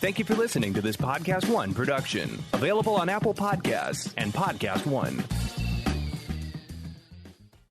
Thank you for listening to this PodcastOne production. Available on Apple Podcasts and PodcastOne.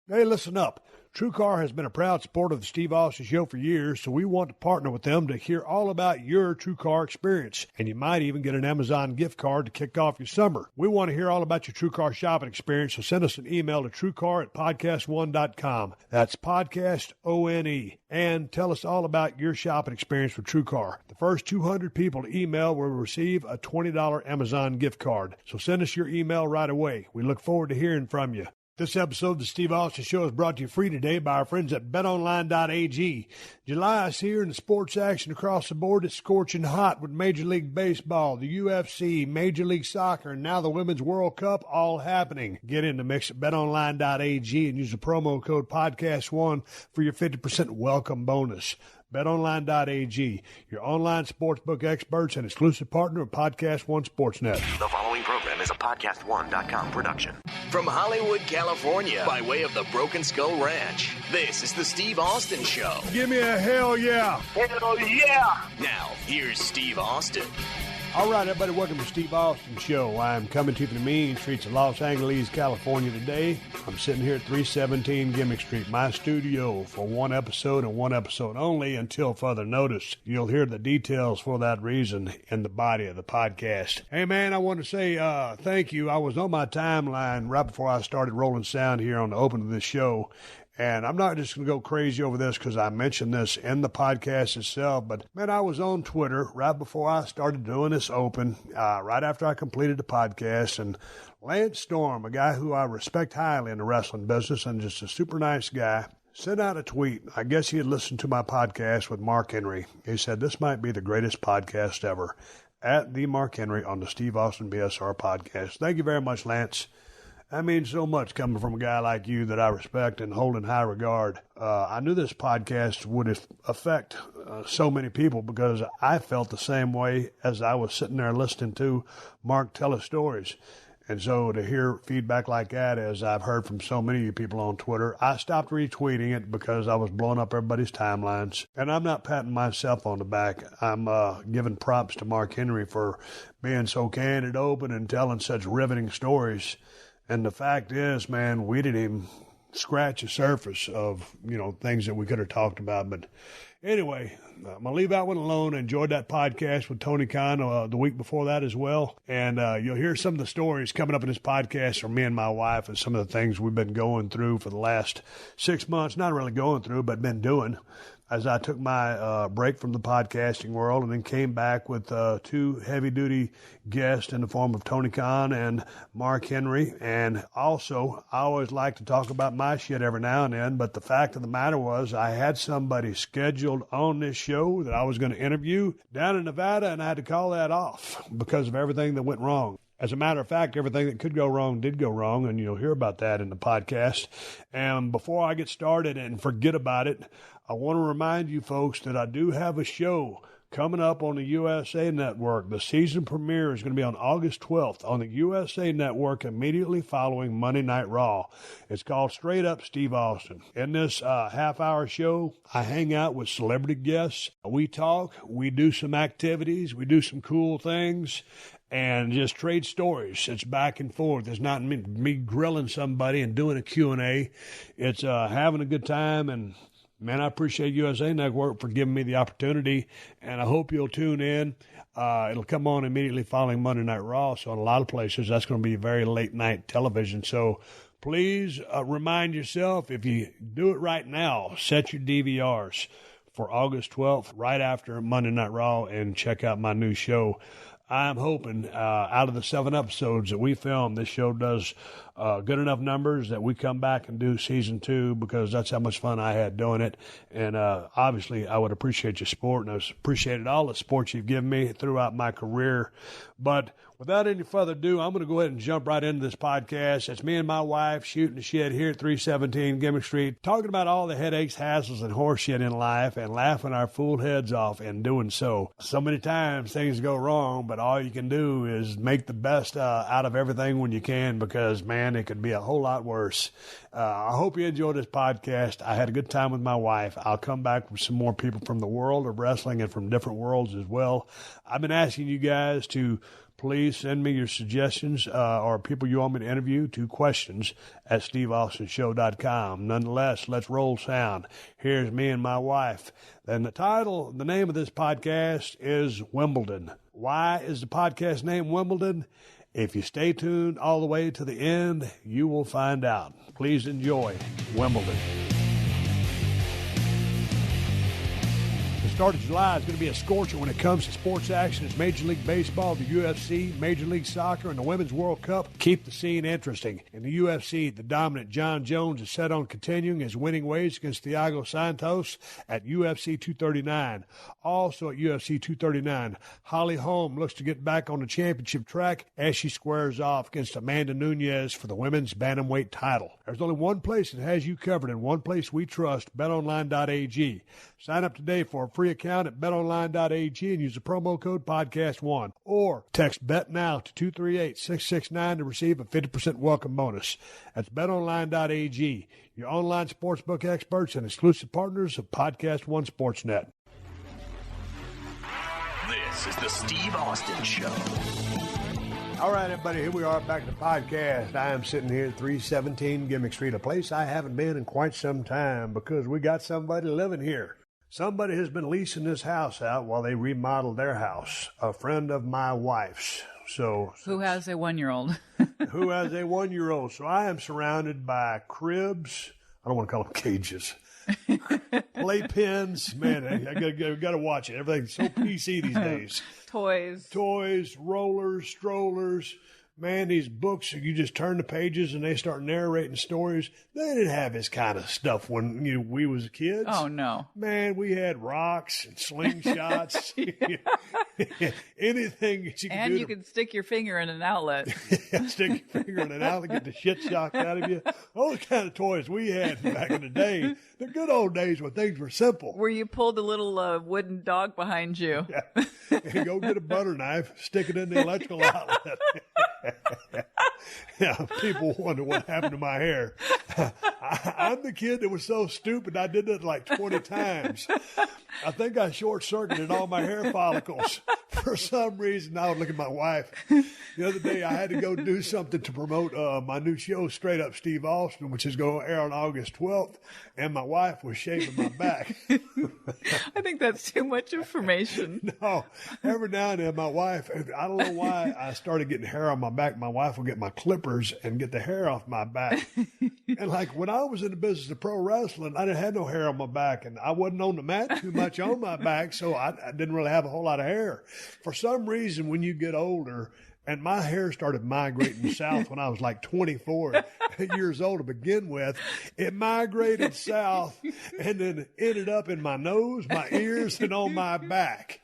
Hey, listen up. TrueCar has been a proud supporter of the Steve Austin Show for years, so we want to partner with them to hear all about your TrueCar experience. And you might even get an Amazon gift card to kick off your summer. We want to hear all about your TrueCar shopping experience, so send us an email to TrueCar@PodcastOne.com. That's PodcastOne. And tell us all about your shopping experience with TrueCar. The first 200 people to email will receive a $20 Amazon gift card. So send us your email right away. We look forward to hearing from you. This episode of the Steve Austin Show is brought to you free today by our friends at BetOnline.ag. July is here and the sports action across the board is scorching hot with Major League Baseball, the UFC, Major League Soccer, and now the Women's World Cup all happening. Get in the mix at BetOnline.ag and use the promo code PodcastOne for your 50% welcome bonus. BetOnline.ag, your online sportsbook experts and exclusive partner of PodcastOne Sportsnet. The following program is a PodcastOne.com production. From Hollywood, California, by way of the Broken Skull Ranch, this is the Steve Austin Show. Give me a hell yeah. Hell yeah. Now, here's Steve Austin. All right, everybody, welcome to Steve Austin Show. I'm coming to you from the mean streets of Los Angeles, California today. I'm sitting here at 317 Gimmick Street, my studio, for one episode and one episode only until further notice. You'll hear the details for that reason in the body of the podcast. Hey, man, I want to say thank you. I was on my timeline right before I started rolling sound here on the open of this show. And I'm not just going to go crazy over this because I mentioned this in the podcast itself, but, man, I was on Twitter right before I started doing this open, right after I completed the podcast, and Lance Storm, a guy who I respect highly in the wrestling business and just a super nice guy, sent out a tweet. I guess he had listened to my podcast with Mark Henry. He said, "This might be the greatest podcast ever." At the Mark Henry on the Steve Austin BSR podcast. Thank you very much, Lance. That means so much coming from a guy like you that I respect and hold in high regard. I knew this podcast would affect so many people because I felt the same way as I was sitting there listening to Mark tell his stories. And so to hear feedback like that, as I've heard from so many of you people on Twitter, I stopped retweeting it because I was blowing up everybody's timelines. And I'm not patting myself on the back. I'm giving props to Mark Henry for being so candid, open, and telling such riveting stories. And the fact is, man, we didn't even scratch the surface of, things that we could have talked about. But anyway, I'm going to leave that one alone. I enjoyed that podcast with Tony Khan the week before that as well. And you'll hear some of the stories coming up in this podcast from me and my wife and some of the things we've been going through for the last 6 months. Not really going through, but been doing. As I took my break from the podcasting world and then came back with two heavy-duty guests in the form of Tony Khan and Mark Henry. And also, I always like to talk about my shit every now and then, but the fact of the matter was I had somebody scheduled on this show that I was going to interview down in Nevada, and I had to call that off because of everything that went wrong. As a matter of fact, everything that could go wrong did go wrong, and you'll hear about that in the podcast. And before I get started and forget about it, I want to remind you folks that I do have a show coming up on the USA Network. The season premiere is going to be on August 12th on the USA Network immediately following Monday Night Raw. It's called Straight Up Steve Austin. In this half-hour show, I hang out with celebrity guests. We talk, we do some activities, we do some cool things, and just trade stories. It's back and forth. It's not me grilling somebody and doing a Q&A. It's having a good time, and man, I appreciate USA Network for giving me the opportunity, and I hope you'll tune in. It'll come on immediately following Monday Night Raw, so in a lot of places, that's going to be very late-night television. So please remind yourself, if you do it right now, set your DVRs for August 12th, right after Monday Night Raw, and check out my new show. I'm hoping out of the 7 episodes that we filmed, this show does good enough numbers that we come back and do season 2 because that's how much fun I had doing it. And obviously, I would appreciate your support, and I've appreciated all the support you've given me throughout my career. But without any further ado, I'm going to go ahead and jump right into this podcast. It's me and my wife shooting the shit here at 317 Gimmick Street, talking about all the headaches, hassles, and horse shit in life and laughing our fool heads off in doing so. So many times things go wrong, but all you can do is make the best out of everything when you can because, man, man, it could be a whole lot worse. I hope you enjoyed this podcast. I had a good time with my wife. I'll come back with some more people from the world of wrestling and from different worlds as well. I've been asking you guys to please send me your suggestions or people you want me to interview to questions at steveaustonshow.com. Nonetheless, let's roll sound. Here's me and my wife. And the name of this podcast is Wimbledon. Why is the podcast name Wimbledon? If you stay tuned all the way to the end, you will find out. Please enjoy Wimbledon. The start of July is going to be a scorcher when it comes to sports action. It's Major League Baseball, the UFC, Major League Soccer, and the Women's World Cup. Keep the scene interesting. In the UFC, the dominant John Jones is set on continuing his winning ways against Thiago Santos at UFC 239. Also at UFC 239, Holly Holm looks to get back on the championship track as she squares off against Amanda Nunes for the women's bantamweight title. There's only one place that has you covered and one place we trust, betonline.ag. Sign up today for a free account at betonline.ag and use the promo code PodcastOne. Or text BETNOW to 238-669 to receive a 50% welcome bonus. That's betonline.ag, your online sportsbook experts and exclusive partners of PodcastOne Sportsnet. This is the Steve Austin Show. All right, everybody, here we are back at the podcast. I am sitting here at 317 Gimmick Street, a place I haven't been in quite some time because we got somebody living here. Somebody has been leasing this house out while they remodel their house, a friend of my wife's. Who has a 1-year-old? Who has a 1-year-old. So I am surrounded by cribs. I don't want to call them cages. Playpens. Man, I got to watch it. Everything's so PC these days. Toys, rollers, strollers. Man, these books, you just turn the pages and they start narrating stories. They didn't have this kind of stuff when we was kids. Oh, no. Man, we had rocks and slingshots. Anything that you could do. And you could stick your finger in an outlet. Stick your finger in an outlet, get the shit shocked out of you. Those kind of toys we had back in the day. The good old days when things were simple. Where you pulled a little wooden dog behind you. Yeah. And go get a butter knife, stick it in the electrical outlet. Yeah, people wonder what happened to my hair. I'm the kid that was so stupid I did it like 20 times. I think I short-circuited all my hair follicles. For some reason, I would look at my wife. The other day, I had to go do something to promote my new show, Straight Up Steve Austin, which is going to air on August 12th, and my wife was shaving my back. I think that's too much information. No, every now and then, my wife, I don't know why I started getting hair on my back. My wife would get my clippers and get the hair off my back. And like when I was in the business of pro wrestling, I didn't have no hair on my back, and I wasn't on the mat too much on my back, so I didn't really have a whole lot of hair. For some reason, when you get older, and my hair started migrating south when I was like 24 years old to begin with. It migrated south and then ended up in my nose, my ears, and on my back.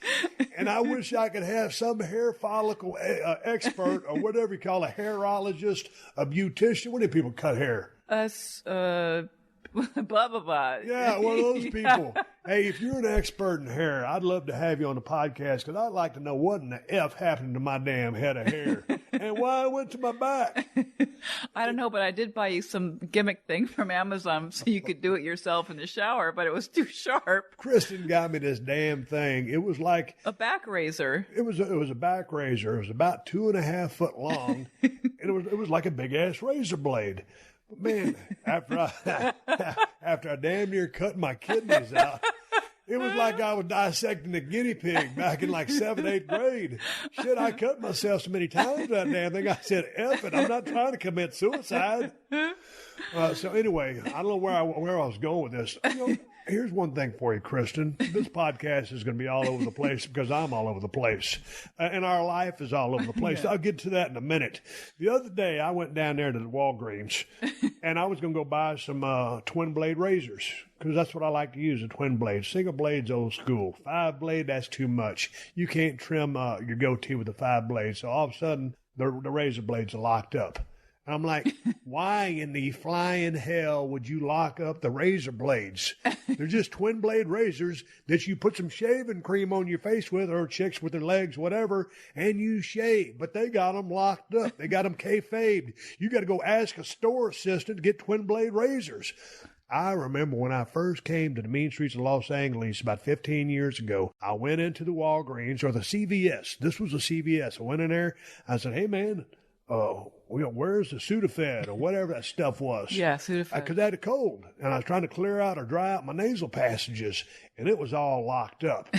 And I wish I could have some hair follicle expert or whatever you call a hairologist, a beautician. What do people cut hair? Blah, blah, blah. Yeah, one of those people. Hey, if you're an expert in hair, I'd love to have you on the podcast because I'd like to know what in the F happened to my damn head of hair and why it went to my back. I don't know, but I did buy you some gimmick thing from Amazon so you could do it yourself in the shower, but it was too sharp. Kristin got me this damn thing. It was like a back razor. It was a back razor. It was about 2.5 foot long, and it was like a big ass razor blade. Man, after I damn near cut my kidneys out, it was like I was dissecting a guinea pig back in like 7th, 8th grade. Shit, I cut myself so many times that damn thing. I said, F it, I'm not trying to commit suicide. So anyway, I don't know where I was going with this. Here's one thing for you, Kristin. This podcast is going to be all over the place because I'm all over the place. And our life is all over the place. Yeah. I'll get to that in a minute. The other day, I went down there to the Walgreens, and I was going to go buy some twin blade razors because that's what I like to use, a twin blade. Single blade's old school. 5 blade, that's too much. You can't trim your goatee with a 5 blade. So all of a sudden, the razor blades are locked up. And I'm like, why in the flying hell would you lock up the razor blades? They're just twin blade razors that you put some shaving cream on your face with, or chicks with their legs, whatever, and you shave. But they got them locked up. They got them kayfabed. You got to go ask a store assistant to get twin blade razors. I remember when I first came to the mean streets of Los Angeles about 15 years ago, I went into the Walgreens or the CVS. This was a CVS. I went in there. I said, hey, man, where's the Sudafed or whatever that stuff was? Yeah, Sudafed. Because I had a cold, and I was trying to clear out or dry out my nasal passages, and it was all locked up.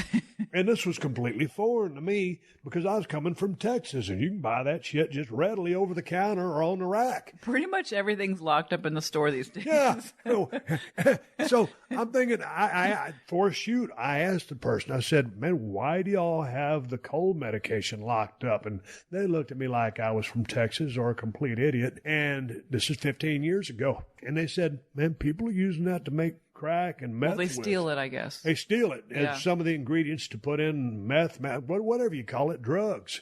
And this was completely foreign to me because I was coming from Texas, and you can buy that shit just readily over the counter or on the rack. Pretty much everything's locked up in the store these days. Yeah. So I'm thinking, for a shoot, I asked the person, I said, man, why do y'all have the cold medication locked up? And they looked at me like I was from Texas or a complete idiot. And this is 15 years ago. And they said, man, people are using that to make crack and meth. Well, they steal it, I guess. They steal it. Yeah. It's some of the ingredients to put in meth, whatever you call it, drugs.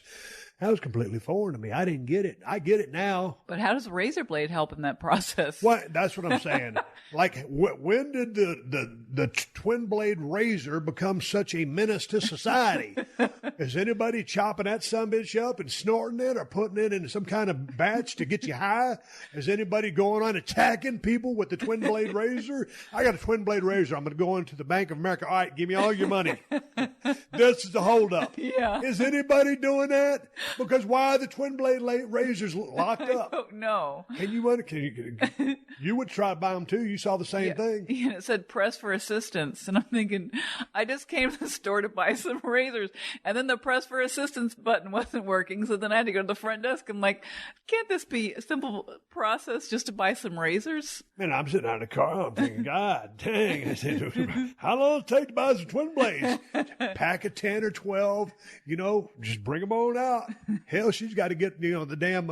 That was completely foreign to me. I didn't get it. I get it now. But how does a razor blade help in that process? What? That's what I'm saying. Like, when did the twin blade razor become such a menace to society? Is anybody chopping that sumbitch up and snorting it or putting it in some kind of batch to get you high? Is anybody going on attacking people with the twin blade razor? I got a twin blade razor. I'm going to go into the Bank of America. All right, give me all your money. This is the holdup. Yeah. Is anybody doing that? Because why are the twin blade razors locked up? I don't know. You would try to buy them too. You saw the same thing. Yeah, it said press for assistance. And I'm thinking, I just came to the store to buy some razors. And then the press for assistance button wasn't working. So then I had to go to the front desk. I'm like, can't this be a simple process just to buy some razors? Man, I'm sitting out in the car. I'm thinking, God dang. I said, how long does it take to buy some twin blades? Pack of 10 or 12, just bring them on out. Hell, she's got to get, the damn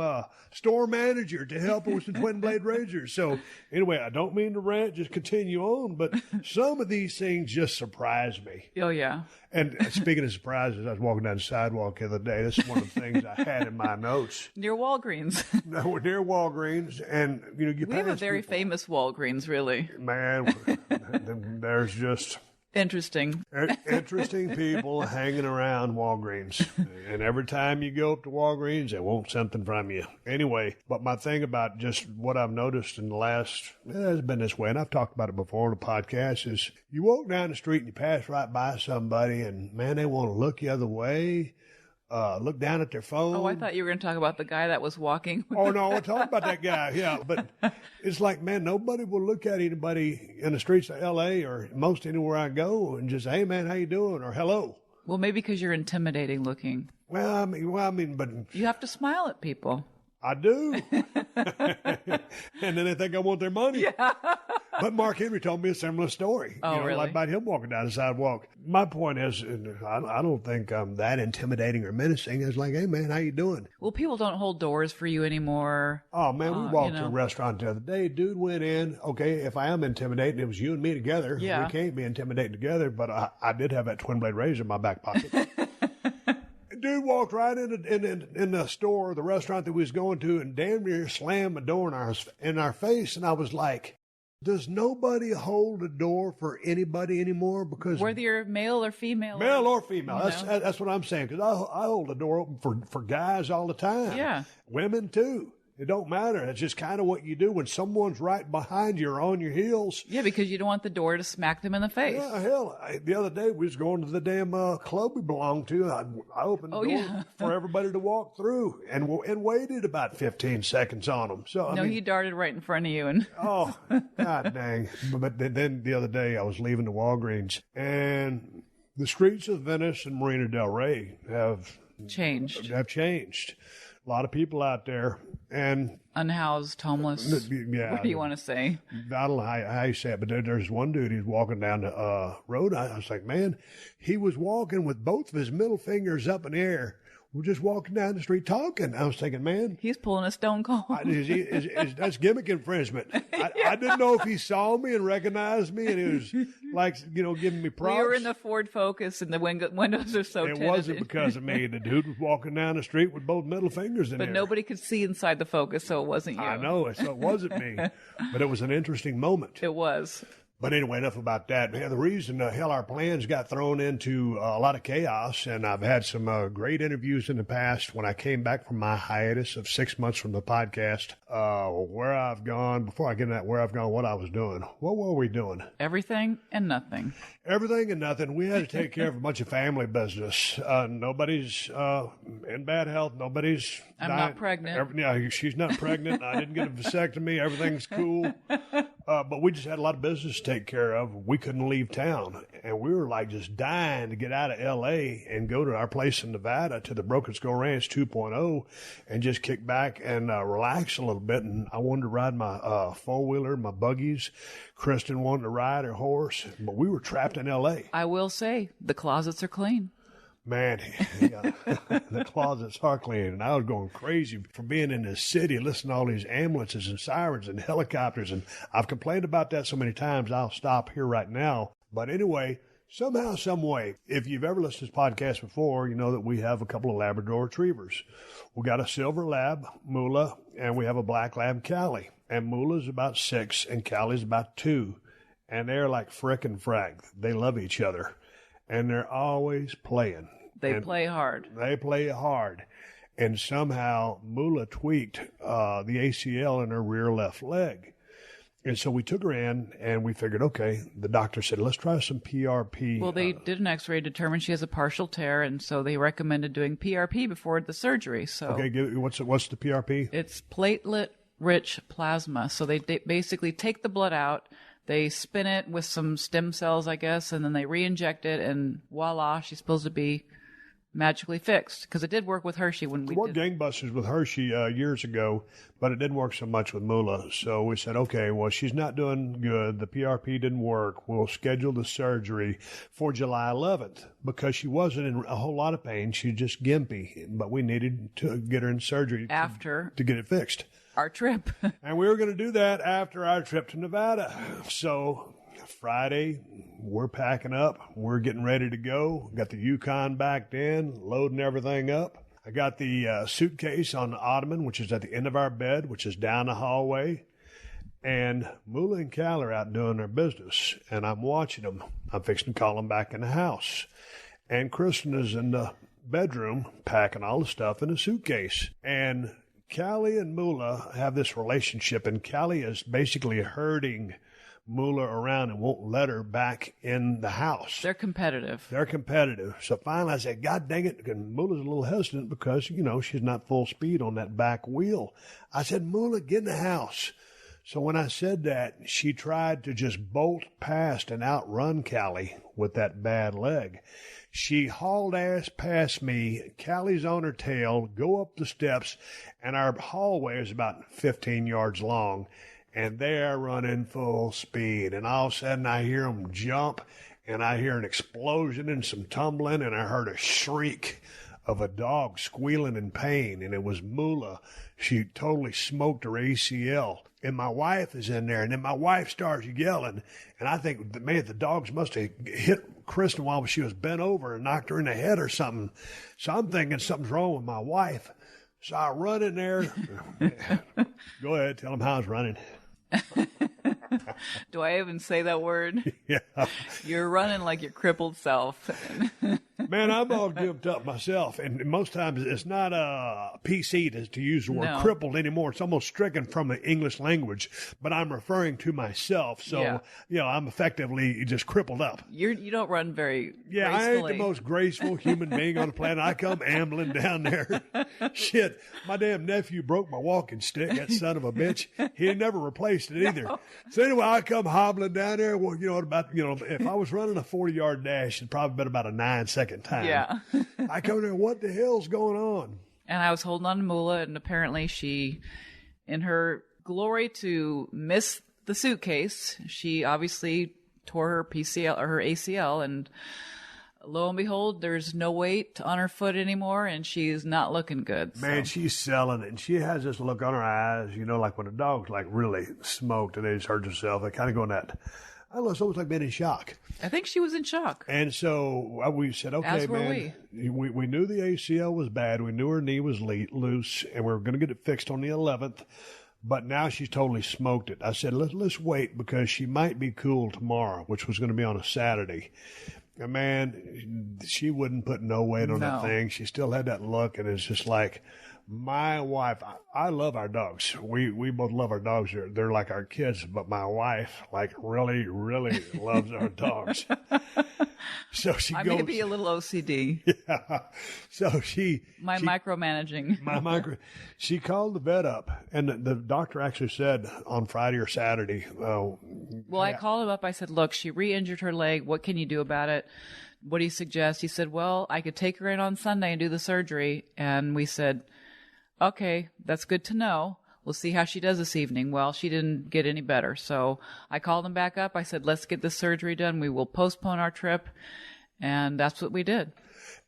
store manager to help her with some twin blade razors. So anyway, I don't mean to rant, just continue on, but some of these things just surprise me. Oh, yeah. And speaking of surprises, I was walking down the sidewalk the other day. This is one of the things I had in my notes. Near Walgreens. No, we're near Walgreens, and we have a very famous Walgreens, really. Man, there's just interesting people hanging around Walgreens, and every time you go up to Walgreens, they want something from you. Anyway, but my thing about just what I've noticed in the last, it's been this way, and I've talked about it before on the podcast, is you walk down the street and you pass right by somebody, and man, they want to look the other way. Look down at their phone. Oh, I thought you were going to talk about the guy that was walking. Oh, no, I'm talking about that guy, yeah. But it's like, man, nobody will look at anybody in the streets of L.A. or most anywhere I go and just, hey, man, how you doing? Or hello. Well, maybe because you're intimidating looking. Well, I mean, but you have to smile at people. I do. And then they think I want their money. Yeah. But Mark Henry told me a similar story. Oh, really? Like about him walking down the sidewalk. My point is, I don't think I'm that intimidating or menacing. It's like, hey, man, how you doing? Well, people don't hold doors for you anymore. Oh, man, we walked to a restaurant the other day. Dude went in. Okay, if I am intimidating, it was you and me together. Yeah. We can't be intimidating together, but I did have that twin blade razor in my back pocket. Dude walked right in the store, the restaurant that we was going to, and damn near slammed the door in our face. And I was like, does nobody hold a door for anybody anymore? Because whether you're male or female. Male or female. That's what I'm saying. Because I hold the door open for guys all the time. Yeah. Women too. It don't matter. It's just kind of what you do when someone's right behind you or on your heels. Yeah, because you don't want the door to smack them in the face. Yeah, hell, the other day we was going to the damn club we belonged to. I opened the door for everybody to walk through and waited about 15 seconds on them. So he darted right in front of you. And oh, God dang. But then the other day I was leaving the Walgreens, and the streets of Venice and Marina del Rey have changed. A lot of people out there. And unhoused, homeless. Yeah. What do you want to say? I don't know how you say it, but there's one dude, he's walking down the road. I was like, man, he was walking with both of his middle fingers up in the air we're just walking down the street talking. I was thinking, man, He's pulling a Stone Cold. that's gimmick infringement. I didn't know if he saw me and recognized me, and he was like, giving me props. We were in the Ford Focus, and the windows are so tinted. It wasn't because of me. The dude was walking down the street with both middle fingers in there. But nobody could see inside the Focus, so it wasn't you. I know, so it wasn't me. But it was an interesting moment. It was. But anyway, enough about that. The reason, our plans got thrown into a lot of chaos, and I've had some great interviews in the past when I came back from my hiatus of 6 months from the podcast, where I've gone, before I get into that, where I've gone, what I was doing. What were we doing? Everything and nothing. Everything and nothing. We had to take care of a bunch of family business. Nobody's in bad health. Nobody's I'm dying. Not pregnant. She's not pregnant. I didn't get a vasectomy. Everything's cool. But we just had a lot of business to take care of. We couldn't leave town. And we were like just dying to get out of L.A. and go to our place in Nevada to the Broken Skull Ranch 2.0 and just kick back and relax a little bit. And I wanted to ride my four-wheeler, my buggies. Kristin wanted to ride her horse. But we were trapped in L.A. I will say, the closets are clean. Man, yeah, the closets are clean. And I was going crazy from being in this city, listening to all these ambulances and sirens and helicopters. And I've complained about that so many times, I'll stop here right now. But anyway, somehow, some way, if you've ever listened to this podcast before, you know that we have a couple of Labrador retrievers. We got a silver lab, Moolah, and we have a black lab, Callie. And Moolah's about 6 and Callie's about 2. And they're like frick and frag. They love each other. And they're always playing. They play hard. They play hard. And somehow Moolah tweaked the ACL in her rear left leg. And so we took her in and we figured, okay, the doctor said, let's try some PRP. Well, they did an x-ray, determined she has a partial tear, and so they recommended doing PRP before the surgery. So okay, what's the PRP? It's platelet-rich plasma. So they basically take the blood out, they spin it with some stem cells, I guess, and then they re-inject it, and voila, she's supposed to be magically fixed. Because it did work with Hershey when we worked gangbusters with Hershey years ago, but it didn't work so much with Moolah. So we said, okay, well, she's not doing good. The PRP didn't work. We'll schedule the surgery for July 11th because she wasn't in a whole lot of pain. She's just gimpy, but we needed to get her in surgery after to get it fixed. Our trip. And we were going to do that after our trip to Nevada. So Friday, we're packing up. We're getting ready to go. Got the Yukon backed in, loading everything up. I got the suitcase on the ottoman, which is at the end of our bed, which is down the hallway. And Moolah and Cal are out doing their business. And I'm watching them. I'm fixing to call them back in the house. And Kristin is in the bedroom packing all the stuff in a suitcase. And Callie and Moolah have this relationship, and Callie is basically herding Moolah around and won't let her back in the house. They're competitive. So finally I said, God dang it, and Moolah's a little hesitant because, she's not full speed on that back wheel. I said, Moolah, get in the house. So when I said that, she tried to just bolt past and outrun Callie with that bad leg. She hauled ass past me. Callie's on her tail, go up the steps, and our hallway is about 15 yards long, and they're running full speed. And all of a sudden, I hear them jump, and I hear an explosion and some tumbling, and I heard a shriek of a dog squealing in pain, and it was Moolah. She totally smoked her ACL. And my wife is in there, and then my wife starts yelling, and I think, man, the dogs must have hit Kristin while she was bent over and knocked her in the head or something. So I'm thinking something's wrong with my wife. So I run in there. Go ahead, tell them how I was running. Do I even say that word? Yeah. You're running like your crippled self. Man, I'm all gimped up myself, and most times it's not PC to use the word crippled anymore. It's almost stricken from the English language, but I'm referring to myself. So, I'm effectively just crippled up. You don't run very gracefully. I ain't the most graceful human being on the planet. I come ambling down there. Shit, my damn nephew broke my walking stick, that son of a bitch. He never replaced it either. No. So anyway, I come hobbling down there. Well, if I was running a 40-yard dash, it'd probably been about a 9-second time. Yeah. I come there, what the hell's going on? And I was holding on to Moolah, and apparently she, in her glory to miss the suitcase, she obviously tore her PCL or her ACL, and lo and behold, there's no weight on her foot anymore, and she's not looking good. Man, she's selling it, and she has this look on her eyes, like when a dog's like really smoked and they just hurt herself. They kind of go in that, I don't know, it's almost like being in shock. I think she was in shock. And so we said, okay, As were man, we knew the ACL was bad. We knew her knee was loose, and we were going to get it fixed on the 11th. But now she's totally smoked it. I said, let's wait because she might be cool tomorrow, which was going to be on a Saturday. And man, she wouldn't put no weight on that thing. She still had that look, and it's just like my wife. I love our dogs. We both love our dogs. They're like our kids, but my wife like really, really loves our dogs. So she goes. I may be a little OCD. Yeah. So micromanaging. She called the vet up, and the doctor actually said on Friday or Saturday. I called him up. I said, look, she re-injured her leg. What can you do about it? What do you suggest? He said, well, I could take her in on Sunday and do the surgery. And we said, okay, that's good to know. We'll see how she does this evening. Well, she didn't get any better. So I called him back up. I said, let's get the surgery done. We will postpone our trip. And that's what we did.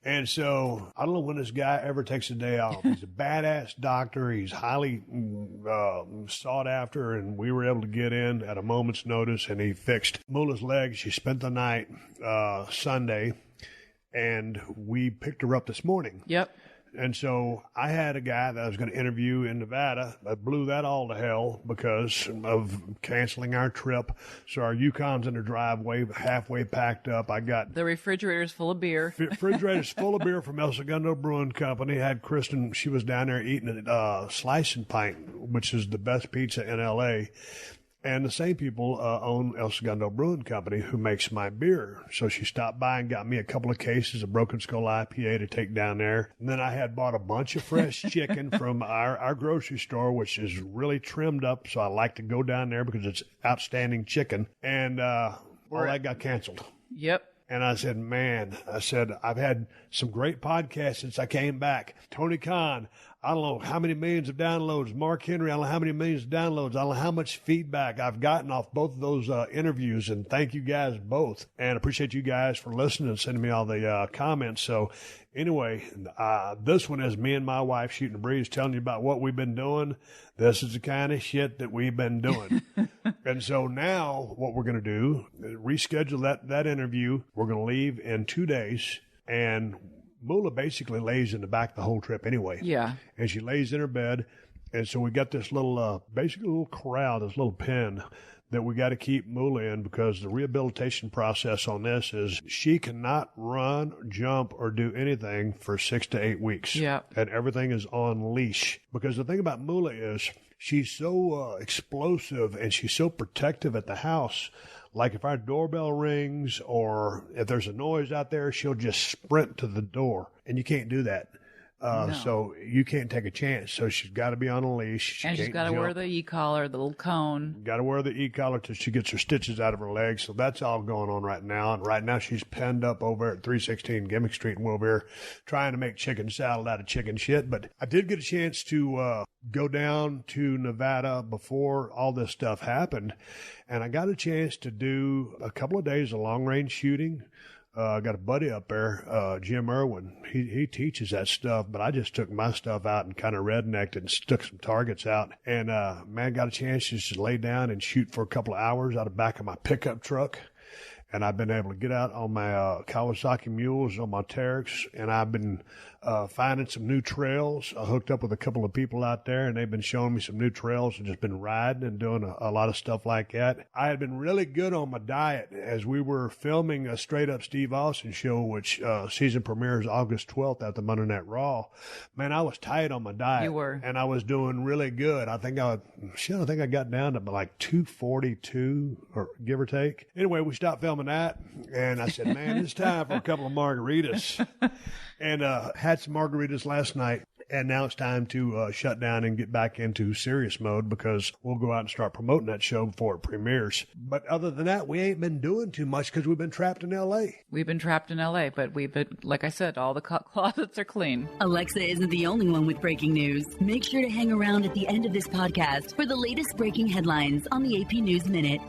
And so I don't know when this guy ever takes a day off. He's a badass doctor. He's highly sought after, and we were able to get in at a moment's notice, and he fixed Mula's leg. She spent the night Sunday, and we picked her up this morning. Yep. And so I had a guy that I was going to interview in Nevada. I blew that all to hell because of canceling our trip. So our Yukon's in the driveway, halfway packed up. I got the refrigerator's full of beer. Refrigerator's full of beer from El Segundo Brewing Company. Had Kristin, she was down there eating a Slice and Pint, which is the best pizza in L.A., and the same people own El Segundo Brewing Company, who makes my beer. So she stopped by and got me a couple of cases of Broken Skull IPA to take down there. And then I had bought a bunch of fresh chicken from our grocery store, which is really trimmed up. So I like to go down there because it's outstanding chicken. And all that got canceled. Yep. And I said, I've had some great podcasts since I came back. Tony Khan, I don't know how many millions of downloads. Mark Henry, I don't know how many millions of downloads. I don't know how much feedback I've gotten off both of those interviews. And thank you guys both. And I appreciate you guys for listening and sending me all the comments. So anyway, this one is me and my wife shooting the breeze, telling you about what we've been doing. This is the kind of shit that we've been doing. And so now what we're going to do, reschedule that interview. We're going to leave in 2 days. And Mula basically lays in the back the whole trip anyway. Yeah. And she lays in her bed. And so we got this little, basically a little corral, this little pen that we got to keep Mula in because the rehabilitation process on this is she cannot run, jump, or do anything for 6 to 8 weeks. Yeah. And everything is on leash. Because the thing about Mula is she's so explosive and she's so protective at the house. Like if our doorbell rings or if there's a noise out there, she'll just sprint to the door. And you can't do that. No. So you can't take a chance. So she's got to be on a leash. And she's got to wear the e-collar, the little cone. Got to wear the e-collar till she gets her stitches out of her legs. So that's all going on right now. And right now she's penned up over at 316 Gimmick Street in Wilbur trying to make chicken salad out of chicken shit. But I did get a chance to go down to Nevada before all this stuff happened. And I got a chance to do a couple of days of long-range shooting. I got a buddy up there, Jim Irwin. He teaches that stuff, but I just took my stuff out and kind of rednecked it and stuck some targets out. And, man, got a chance to just lay down and shoot for a couple of hours out of the back of my pickup truck. And I've been able to get out on my Kawasaki mules, on my Terex, and I've been finding some new trails. I hooked up with a couple of people out there, and they've been showing me some new trails and just been riding and doing a lot of stuff like that. I had been really good on my diet as we were filming a Straight Up Steve Austin show, which season premieres August 12th at the Monday Night Raw. Man, I was tight on my diet. You were. And I was doing really good. I think I got down to like 242 or give or take. Anyway, we stopped filming that, and I said, man, it's time for a couple of margaritas. And had some margaritas last night, and now it's time to shut down and get back into serious mode because we'll go out and start promoting that show before it premieres. But other than that, we ain't been doing too much because we've been trapped in L.A. We've been trapped in L.A., but we've been, like I said, all the closets are clean. Alexa isn't the only one with breaking news. Make sure to hang around at the end of this podcast for the latest breaking headlines on the AP News Minute.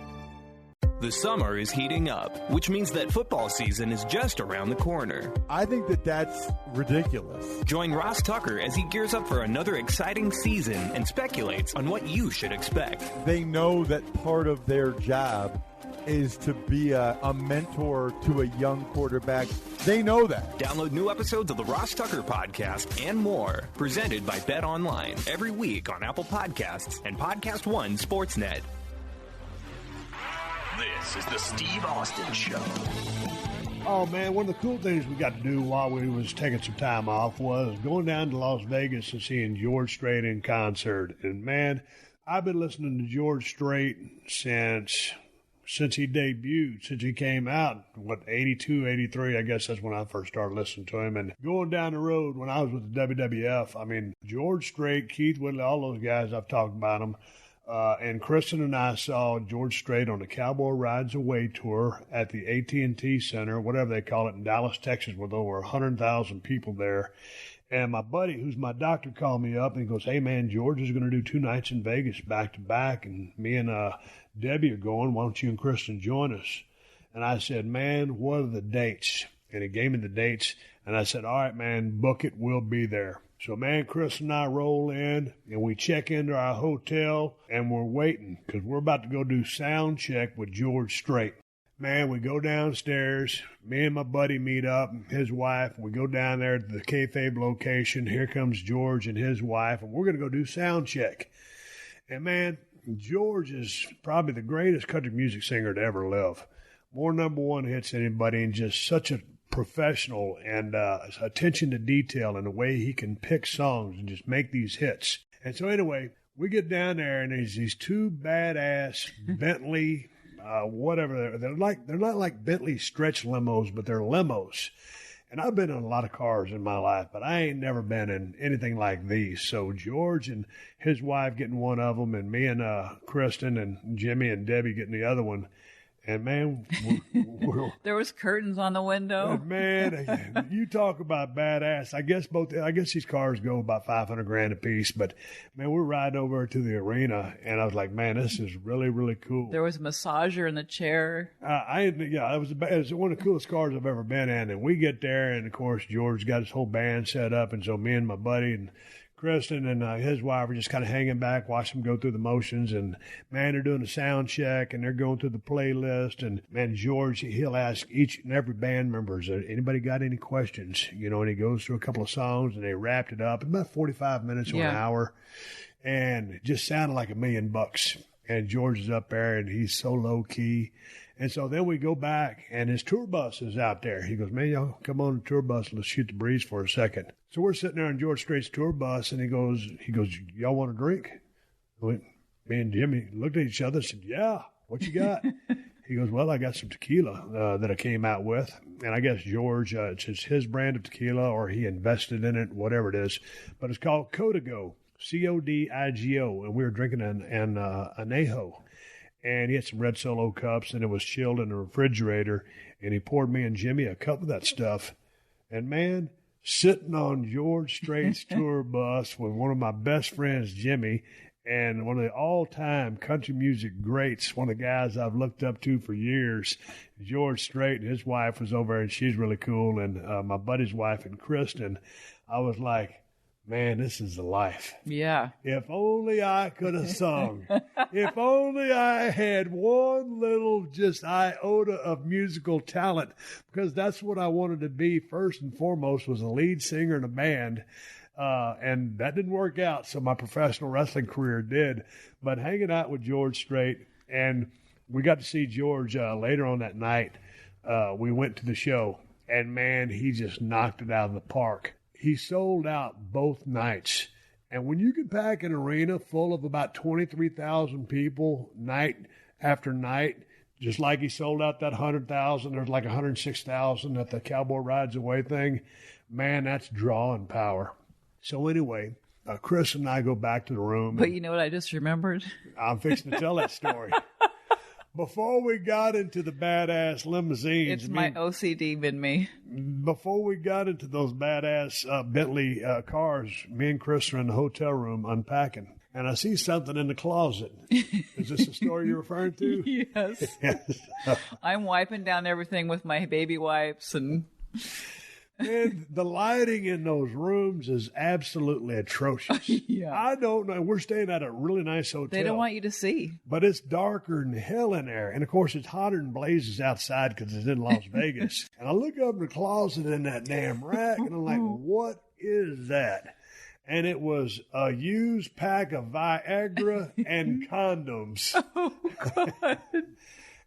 The summer is heating up, which means that football season is just around the corner. I think that's ridiculous. Join Ross Tucker as he gears up for another exciting season and speculates on what you should expect. They know that part of their job is to be a mentor to a young quarterback. They know that. Download new episodes of the Ross Tucker Podcast and more, presented by Bet Online, every week on Apple Podcasts and PodcastOne Sportsnet. This is the Steve Austin Show. Oh, man, one of the cool things we got to do while we was taking some time off was going down to Las Vegas and seeing George Strait in concert. And, man, I've been listening to George Strait since he debuted, since he came out, 82, 83, I guess that's when I first started listening to him. And going down the road when I was with the WWF, I mean, George Strait, Keith Whitley, all those guys, I've talked about them. And Kristin and I saw George Strait on the Cowboy Rides Away tour at the AT&T Center, whatever they call it, in Dallas, Texas, with over 100,000 people there. And my buddy, who's my doctor, called me up and he goes, "Hey, man, George is going to do 2 nights in Vegas back to back, and me and Debbie are going. Why don't you and Kristin join us?" And I said, "Man, what are the dates?" And he gave me the dates, and I said, "All right, man, book it. We'll be there." So, man, Chris and I roll in, and we check into our hotel, and we're waiting because we're about to go do sound check with George Strait. Man, we go downstairs. Me and my buddy meet up, his wife. We go down there to the kayfabe location. Here comes George and his wife, and we're going to go do sound check. And, man, George is probably the greatest country music singer to ever live. More #1 hits than anybody, and just such a professional and attention to detail in the way he can pick songs and just make these hits. And so anyway, we get down there and there's these 2 badass Bentley, whatever they're not like Bentley stretch limos, but they're limos. And I've been in a lot of cars in my life, but I ain't never been in anything like these. So George and his wife getting one of them, and me and Kristin and Jimmy and Debbie getting the other one. And, man, there was curtains on the window. Man, you talk about badass. I guess these cars go about $500,000 a piece. But, man, we're riding over to the arena, and I was like, man, this is really, really cool. There was a massager in the chair. It was one of the coolest cars I've ever been in. And we get there, and, of course, George got his whole band set up. And so me and my buddy and Kristin and his wife are just kind of hanging back, watching them go through the motions. And, man, they're doing a sound check, and they're going through the playlist. And, man, George, he'll ask each and every band member, anybody got any questions? You know, and he goes through a couple of songs, and they wrapped it up in about 45 minutes or an hour. And it just sounded like $1 million. And George is up there, and he's so low-key. And so then we go back, and his tour bus is out there. He goes, "Man, y'all come on the tour bus. Let's shoot the breeze for a second." So we're sitting there on George Strait's tour bus, and he goes, "Y'all want a drink?" Me and Jimmy looked at each other and said, "Yeah, what you got?" He goes, "Well, I got some tequila that I came out with." And I guess George, it's his brand of tequila, or he invested in it, whatever it is. But it's called Codigo, Codigo. And we were drinking an añejo. And he had some red Solo cups, and it was chilled in the refrigerator. And he poured me and Jimmy a cup of that stuff. And, man, sitting on George Strait's tour bus with one of my best friends, Jimmy, and one of the all-time country music greats, one of the guys I've looked up to for years, George Strait, and his wife was over there, and she's really cool, and my buddy's wife and Kristin. I was like, man, this is the life. Yeah. If only I could have sung. If only I had one little just iota of musical talent, because that's what I wanted to be first and foremost, was a lead singer in a band. And that didn't work out, so my professional wrestling career did. But hanging out with George Strait, and we got to see George later on that night. We went to the show, and, man, he just knocked it out of the park. He sold out both nights. And when you can pack an arena full of about 23,000 people night after night, just like he sold out that 100,000, there's like 106,000 at the Cowboy Rides Away thing, man, that's drawing power. So anyway, Chris and I go back to the room. But you know what I just remembered? I'm fixing to tell that story. Before we got into the badass limousines. It's my OCD in me. Before we got into those badass Bentley cars, me and Chris are in the hotel room unpacking. and I see something in the closet. Is this the story you're referring to? Yes. Yes. I'm wiping down everything with my baby wipes and... And the lighting in those rooms is absolutely atrocious. Yeah. I don't know. We're staying at a really nice hotel. They don't want you to see. But it's darker than hell in there. And, of course, it's hotter than blazes outside because it's in Las Vegas. And I look up in the closet in that damn rack, and I'm like, what is that? And it was a used pack of Viagra and condoms. Oh, God.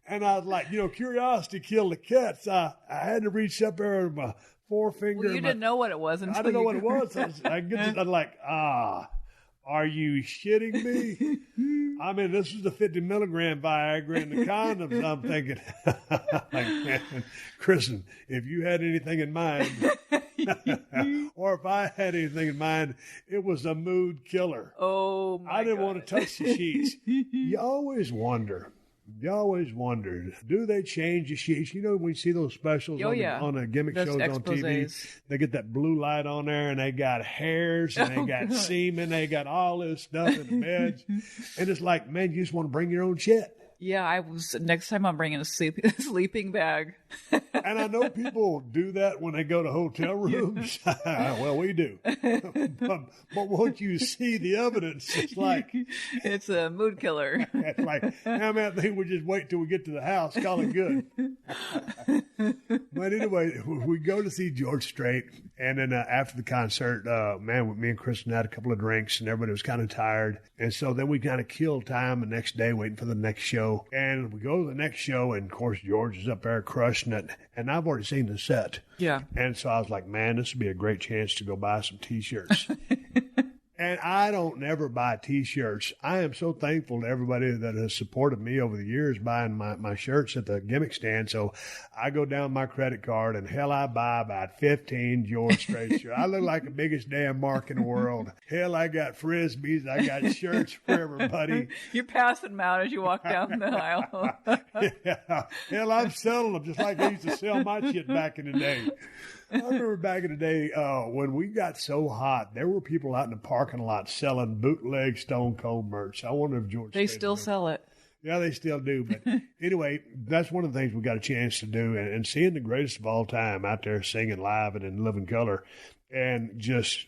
And I was like, curiosity killed the cat. So I had to reach up there with my forefinger. Well, you didn't know what it was until I didn't know what it was. I'm like, are you shitting me? I mean, this is the 50 milligram Viagra and the condoms. I'm thinking, like, man, Kristin, if you had anything in mind, or if I had anything in mind, it was a mood killer. Oh, my I didn't God. want to touch the sheets. You always wonder, do they change the sheets? When you see those specials on the gimmick Those shows on TV, exposés. they get that blue light on there, and they got hairs, and they got semen, they got all this stuff in the beds. And it's like, man, you just want to bring your own shit. Yeah, next time I'm bringing a sleeping bag. And I know people do that when they go to hotel rooms. Well, we do. but once you see the evidence, it's like... It's a mood killer. It's like, man, I think we'll just wait till we get to the house, call it good. But anyway, we go to see George Strait, and then after the concert, me and Kristin had a couple of drinks, and everybody was kind of tired. And so then we kind of killed time the next day waiting for the next show. And we go to the next show, and of course, George is up there crushing it. And I've already seen the set. Yeah. And so I was like, man, this would be a great chance to go buy some T-shirts. And I don't never buy T-shirts. I am so thankful to everybody that has supported me over the years buying my shirts at the gimmick stand. So I go down my credit card, and hell, I buy about 15 George Strait shirts. I look like the biggest damn mark in the world. Hell, I got Frisbees. I got shirts for everybody. You're passing them out as you walk down the aisle. Yeah. Hell, I'm selling them just like I used to sell my shit back in the day. I remember back in the day when we got so hot, there were people out in the parking lot selling bootleg Stone Cold merch. I wonder if George... They still sell it. Yeah, they still do. But anyway, that's one of the things we got a chance to do. And seeing the greatest of all time out there singing live and in living color. And just...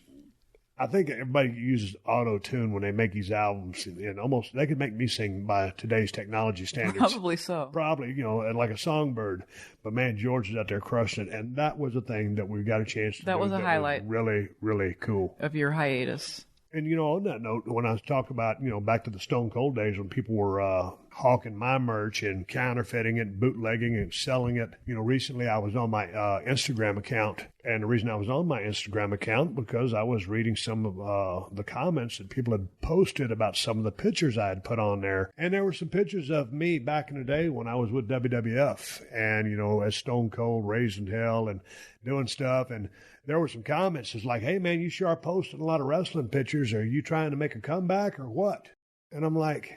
I think everybody uses auto-tune when they make these albums, and almost they could make me sing by today's technology standards. Probably so. Probably, like a songbird. But man, George is out there crushing it, and that was a thing that we got a chance to do. That was a highlight. Was really, really cool. Of your hiatus. And, on that note, when I was talking about, back to the Stone Cold days when people were hawking my merch and counterfeiting it, bootlegging and selling it, recently I was on my Instagram account. And the reason I was on my Instagram account because I was reading some of the comments that people had posted about some of the pictures I had put on there. And there were some pictures of me back in the day when I was with WWF and, as Stone Cold, raising hell and doing stuff. And there were some comments. It's like, hey, man, you sure are posting a lot of wrestling pictures. Are you trying to make a comeback or what? And I'm like,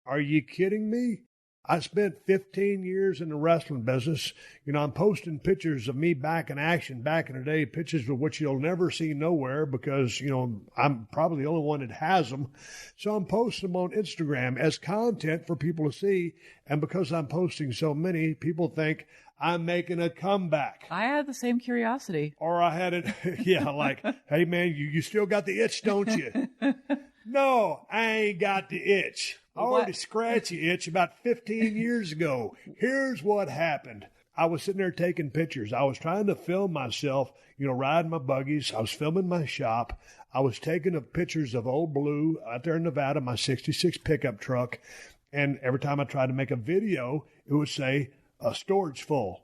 are you kidding me? I spent 15 years in the wrestling business. I'm posting pictures of me back in action back in the day, pictures of which you'll never see nowhere because, I'm probably the only one that has them. So I'm posting them on Instagram as content for people to see. And because I'm posting so many, people think I'm making a comeback. I had the same curiosity. Or I had it, like, hey, man, you still got the itch, don't you? No, I ain't got the itch. I already scratched the itch about 15 years ago. Here's what happened. I was sitting there taking pictures. I was trying to film myself, riding my buggies. I was filming my shop. I was taking pictures of Old Blue out there in Nevada, my 66 pickup truck. And every time I tried to make a video, it would say, storage full.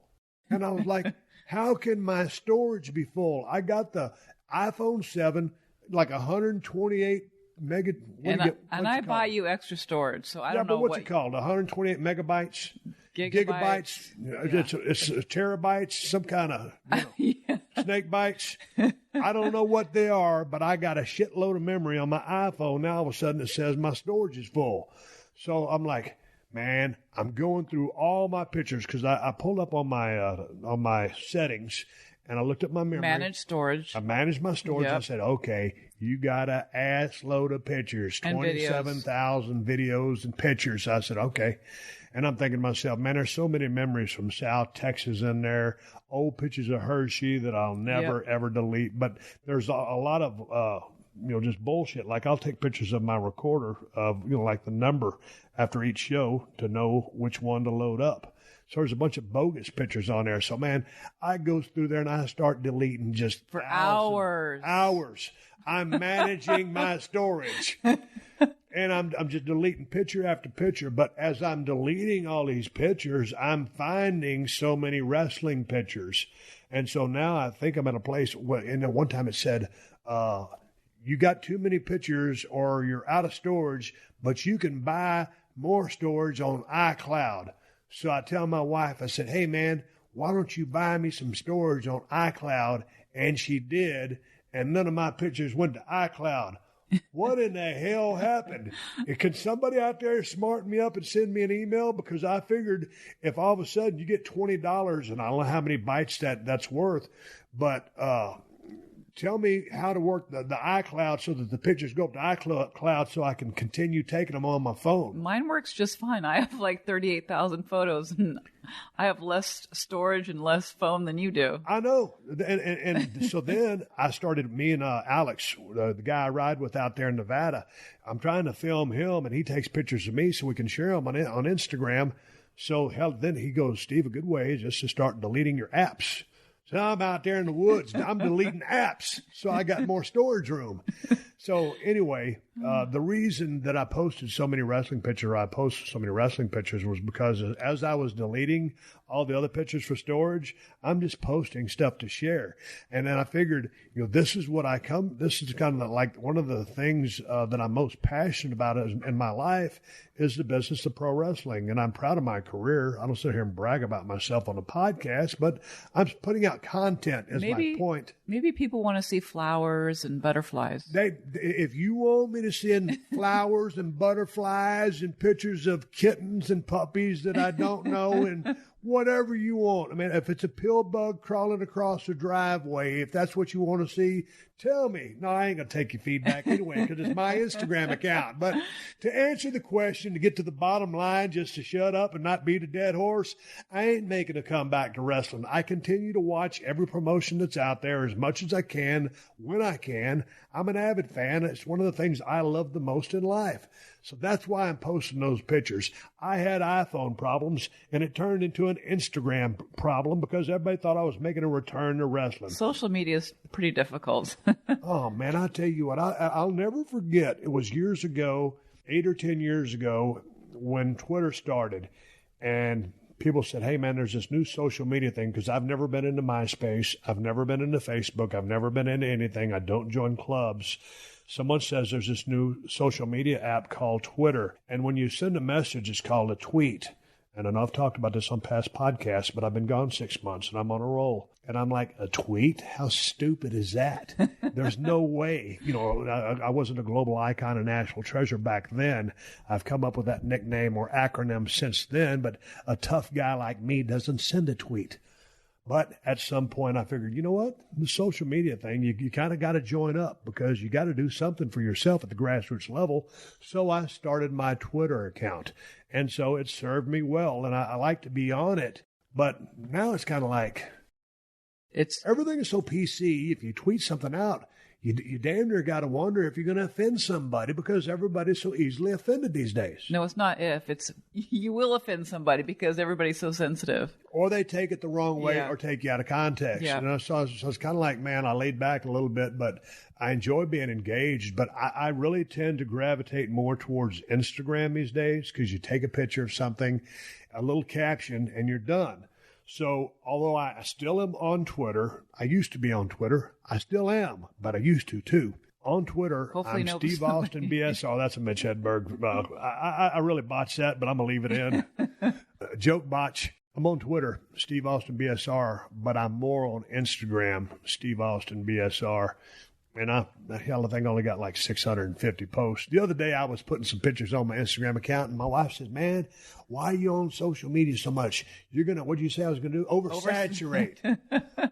And I was like, how can my storage be full? I got the iPhone 7, like 128 mega. And I buy you extra storage, so I don't know what's it called? 128 megabytes? Gigabytes? Yeah. It's terabytes, some kind of snake bites. I don't know what they are, but I got a shitload of memory on my iPhone. Now all of a sudden it says my storage is full. So I'm like, man, I'm going through all my pictures because I pulled up on my settings, and I looked at my memory. Manage storage. I managed my storage. Yep. I said, okay, you got an ass load of pictures, And 27,000 videos and pictures. I said, okay. And I'm thinking to myself, man, there's so many memories from South Texas in there, old pictures of Hershey that I'll never, ever delete. But there's a lot of, just bullshit. Like I'll take pictures of my recorder of, like the number after each show to know which one to load up. So there's a bunch of bogus pictures on there. So, man, I go through there and I start deleting just for hours. I'm managing my storage. And I'm just deleting picture after picture. But as I'm deleting all these pictures, I'm finding so many wrestling pictures. And so now I think I'm at a place where, and at one time it said, you got too many pictures or you're out of storage, but you can buy more storage on iCloud. So I tell my wife, I said, hey, man, why don't you buy me some storage on iCloud? And she did, and none of my pictures went to iCloud. What in the hell happened? Can somebody out there smarten me up and send me an email? Because I figured if all of a sudden you get $20, and I don't know how many bytes that's worth, but tell me how to work the iCloud so that the pictures go up to iCloud so I can continue taking them on my phone. Mine works just fine. I have like 38,000 photos, and I have less storage and less phone than you do. I know. And so then I started, me and Alex, the guy I ride with out there in Nevada, I'm trying to film him, and he takes pictures of me so we can share them on Instagram. So then he goes, Steve, a good way is just to start deleting your apps. So I'm out there in the woods. I'm deleting apps, so I got more storage room. So anyway, the reason that I posted so many wrestling pictures, was because as I was deleting all the other pictures for storage, I'm just posting stuff to share. And then I figured, this is kind of like one of the things that I'm most passionate about in my life is the business of pro wrestling. And I'm proud of my career. I don't sit here and brag about myself on a podcast, but I'm putting out content is my point. Maybe people want to see flowers and butterflies. If you want me to send flowers and butterflies and pictures of kittens and puppies that I don't know and whatever you want. I mean, if it's a pill bug crawling across the driveway, if that's what you want to see, tell me. No, I ain't going to take your feedback anyway because it's my Instagram account. But to answer the question, to get to the bottom line, just to shut up and not beat a dead horse, I ain't making a comeback to wrestling. I continue to watch every promotion that's out there as much as I can, when I can. I'm an avid fan. It's one of the things I love the most in life. So that's why I'm posting those pictures. I had iPhone problems, and it turned into an Instagram problem because everybody thought I was making a return to wrestling. Social media is pretty difficult. Oh, man, I tell you what, I'll never forget. It was years ago, 8 or 10 years ago, when Twitter started, and people said, hey, man, there's this new social media thing, because I've never been into MySpace. I've never been into Facebook. I've never been into anything. I don't join clubs. Someone says there's this new social media app called Twitter. And when you send a message, it's called a tweet. And I know I've talked about this on past podcasts, but I've been gone 6 months and I'm on a roll. And I'm like, a tweet? How stupid is that? There's no way. I wasn't a global icon and national treasure back then. I've come up with that nickname or acronym since then, but a tough guy like me doesn't send a tweet. But at some point I figured, you know what? The social media thing, you kind of got to join up because you got to do something for yourself at the grassroots level. So I started my Twitter account. And so it served me well. And I like to be on it. But now it's kind of like everything is so PC. If you tweet something out, you damn near got to wonder if you're going to offend somebody because everybody's so easily offended these days. No, it's not if. It's you will offend somebody because everybody's so sensitive. Or they take it the wrong way or take you out of context. Yeah. So it's kind of like, man, I laid back a little bit, but I enjoy being engaged. But I really tend to gravitate more towards Instagram these days because you take a picture of something, a little caption, and you're done. So although I still am on Twitter, I used to be on Twitter. I still am, but I used to too. On Twitter, hopefully I'm Steve Austin BSR. That's a Mitch Hedberg. I really botched that, but I'm going to leave it in. Joke botch. I'm on Twitter, Steve Austin BSR, but I'm more on Instagram, Steve Austin BSR. And the thing only got like 650 posts. The other day I was putting some pictures on my Instagram account, and my wife says, man, why are you on social media so much? You're going to, what did you say I was going to do? Oversaturate.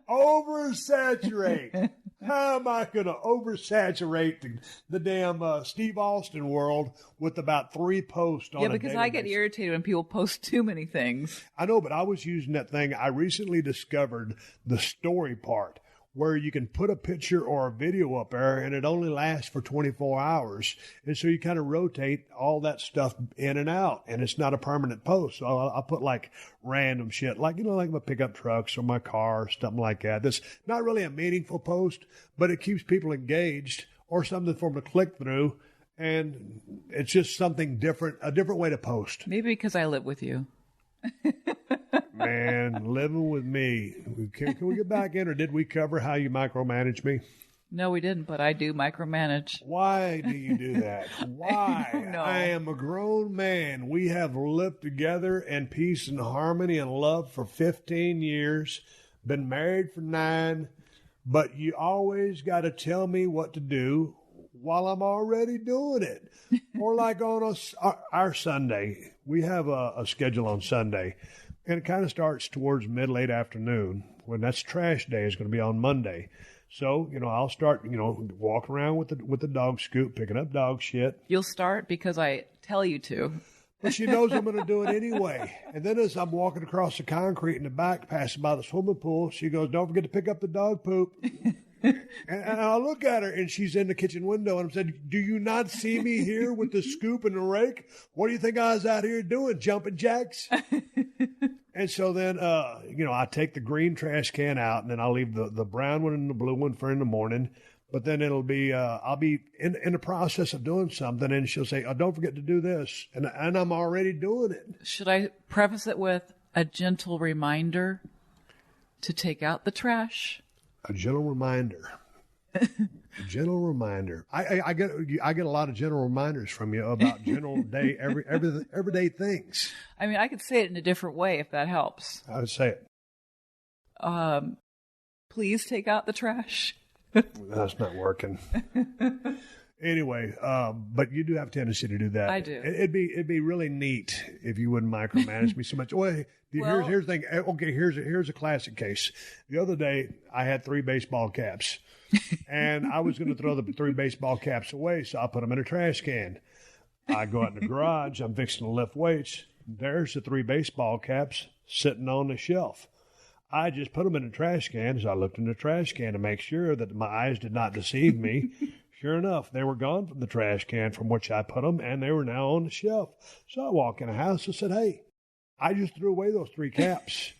Oversaturate. How am I going to oversaturate the damn Steve Austin world with about 3 posts on Yeah, because I get irritated when people post too many things. I know, but I was using that thing. I recently discovered the story part, where you can put a picture or a video up there and it only lasts for 24 hours. And so you kind of rotate all that stuff in and out, and it's not a permanent post. So I'll put like random shit, like, like my pickup trucks or my car or something like that. That's not really a meaningful post, but it keeps people engaged or something for them to click through. And it's just something different, a different way to post. Maybe because I live with you. Man, living with me. Can we get back in, or did we cover how you micromanage me? No, we didn't, but I do micromanage. Why do you do that? Why? I don't know. I am a grown man. We have lived together in peace and harmony and love for 15 years, been married for 9, but you always got to tell me what to do while I'm already doing it. Or like on our Sunday, we have a schedule on Sunday, and it kind of starts towards mid-late afternoon, when that's trash day is going to be on Monday. So, I'll start, walking around with the dog scoop, picking up dog shit. You'll start because I tell you to. But she knows I'm going to do it anyway. And then as I'm walking across the concrete in the back, passing by the swimming pool, she goes, don't forget to pick up the dog poop. And I look at her, and she's in the kitchen window, and I'm saying, do you not see me here with the scoop and the rake? What do you think I was out here doing, jumping jacks? And so then, I take the green trash can out, and then I'll leave the brown one and the blue one for in the morning. But then it'll be, I'll be in the process of doing something, and she'll say, oh, don't forget to do this. And I'm already doing it. Should I preface it with a gentle reminder to take out the trash? A gentle reminder. A gentle reminder. I get a lot of gentle reminders from you about general day everyday things. I mean, I could say it in a different way if that helps. I would say it. Please take out the trash. That's not working. Anyway, but you do have a tendency to do that. I do. It'd be really neat if you wouldn't micromanage me so much. Well, here's the thing. Okay, here's a classic case. The other day, I had 3 baseball caps, and I was going to throw the 3 baseball caps away, so I put them in a trash can. I go out in the garage. I'm fixing to lift weights. There's the 3 baseball caps sitting on the shelf. I just put them in the trash can, so I looked in the trash can to make sure that my eyes did not deceive me. Sure enough, they were gone from the trash can from which I put them, and they were now on the shelf. So I walk in the house and said, hey, I just threw away those 3 caps.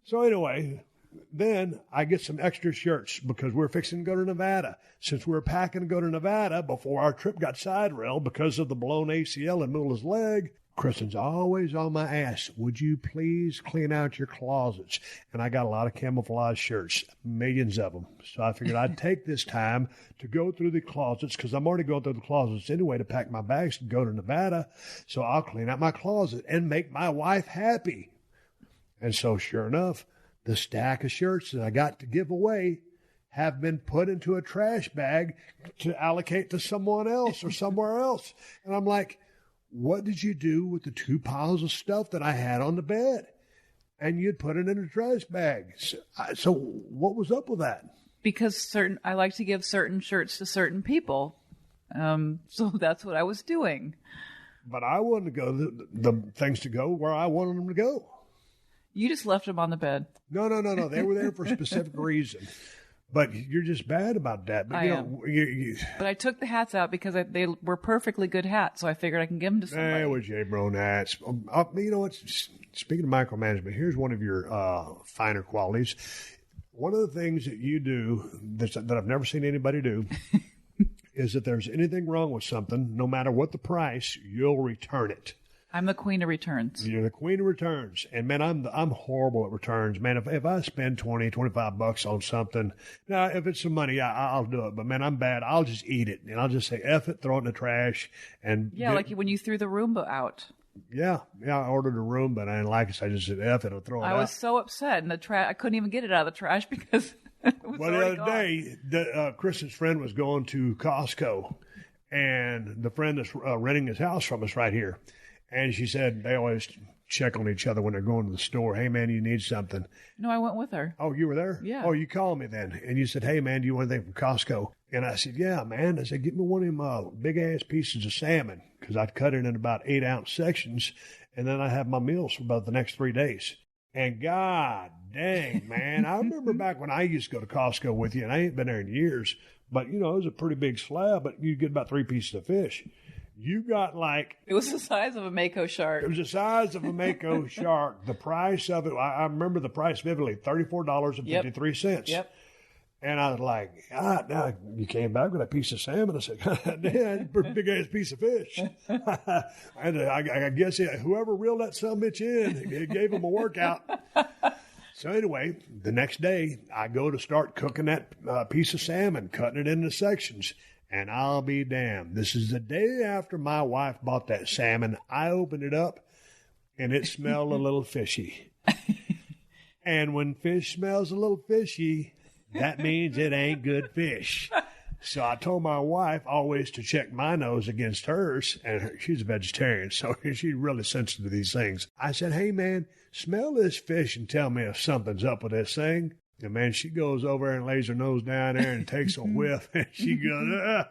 So anyway, then I get some extra shirts because we're fixing to go to Nevada. Since we were packing to go to Nevada before our trip got side-railed because of the blown ACL in Mula's leg, Kristin's always on my ass. Would you please clean out your closets? And I got a lot of camouflage shirts, millions of them. So I figured I'd take this time to go through the closets because I'm already going through the closets anyway to pack my bags to go to Nevada. So I'll clean out my closet and make my wife happy. And so sure enough, the stack of shirts that I got to give away have been put into a trash bag to allocate to someone else or somewhere else. And I'm like, what did you do with the 2 piles of stuff that I had on the bed? And you'd put it in a trash bag. So what was up with that? Because I like to give certain shirts to certain people. So that's what I was doing. But I wanted to go, the things to go where I wanted them to go. You just left them on the bed. No. They were there for a specific reason. But you're just bad about that. But, I am. But I took the hats out because they were perfectly good hats, so I figured I can give them to somebody. They were J-Brown hats. You know what? Speaking of micromanagement, here's one of your finer qualities. One of the things that you do that I've never seen anybody do is that there's anything wrong with something, no matter what the price, you'll return it. I'm the queen of returns. You're the queen of returns. And, man, I'm horrible at returns. Man, if I spend $20, $25 on something, now, if it's some money, I'll do it. But, man, I'm bad. I'll just eat it. And I'll just say, F it, throw it in the trash. And yeah, like when you threw the Roomba out. Yeah, I ordered a Roomba, and I didn't like it, so I just said, F it, I'll throw it out. I was so upset. And I couldn't even get it out of the trash because Well, the other day, Kristin's friend was going to Costco, and the friend that's renting his house from us right here, and she said they always check on each other when they're going to the store. Hey, man, you need something. No, I went with her. Oh, you were there? Yeah. Oh, you called me then, and you said, hey, man, do you want anything from Costco? And I said, yeah, man. I said, get me one of them big-ass pieces of salmon, because I'd cut it in about 8-ounce sections, and then I have my meals for about the next 3 days. And God dang, man, I remember back when I used to go to Costco with you, and I ain't been there in years, but, you know, it was a pretty big slab, but you get about 3 pieces of fish. You got like... It was the size of a Mako shark. It was the size of a Mako shark. The price of it, I remember the price vividly, $34.53. Yep. And I was like, God, now you came back with a piece of salmon. I said, God damn, that's a pretty big-ass piece of fish. And I guess whoever reeled that sumbitch in, it gave him a workout. So anyway, the next day, I go to start cooking that piece of salmon, cutting it into sections. And I'll be damned. This is the day after my wife bought that salmon. I opened it up, and it smelled a little fishy. And when fish smells a little fishy, that means it ain't good fish. So I told my wife always to check my nose against hers, and she's a vegetarian, so she's really sensitive to these things. I said, hey, man, smell this fish and tell me if something's up with this thing. And, man, she goes over and lays her nose down there and takes a whiff, and she goes,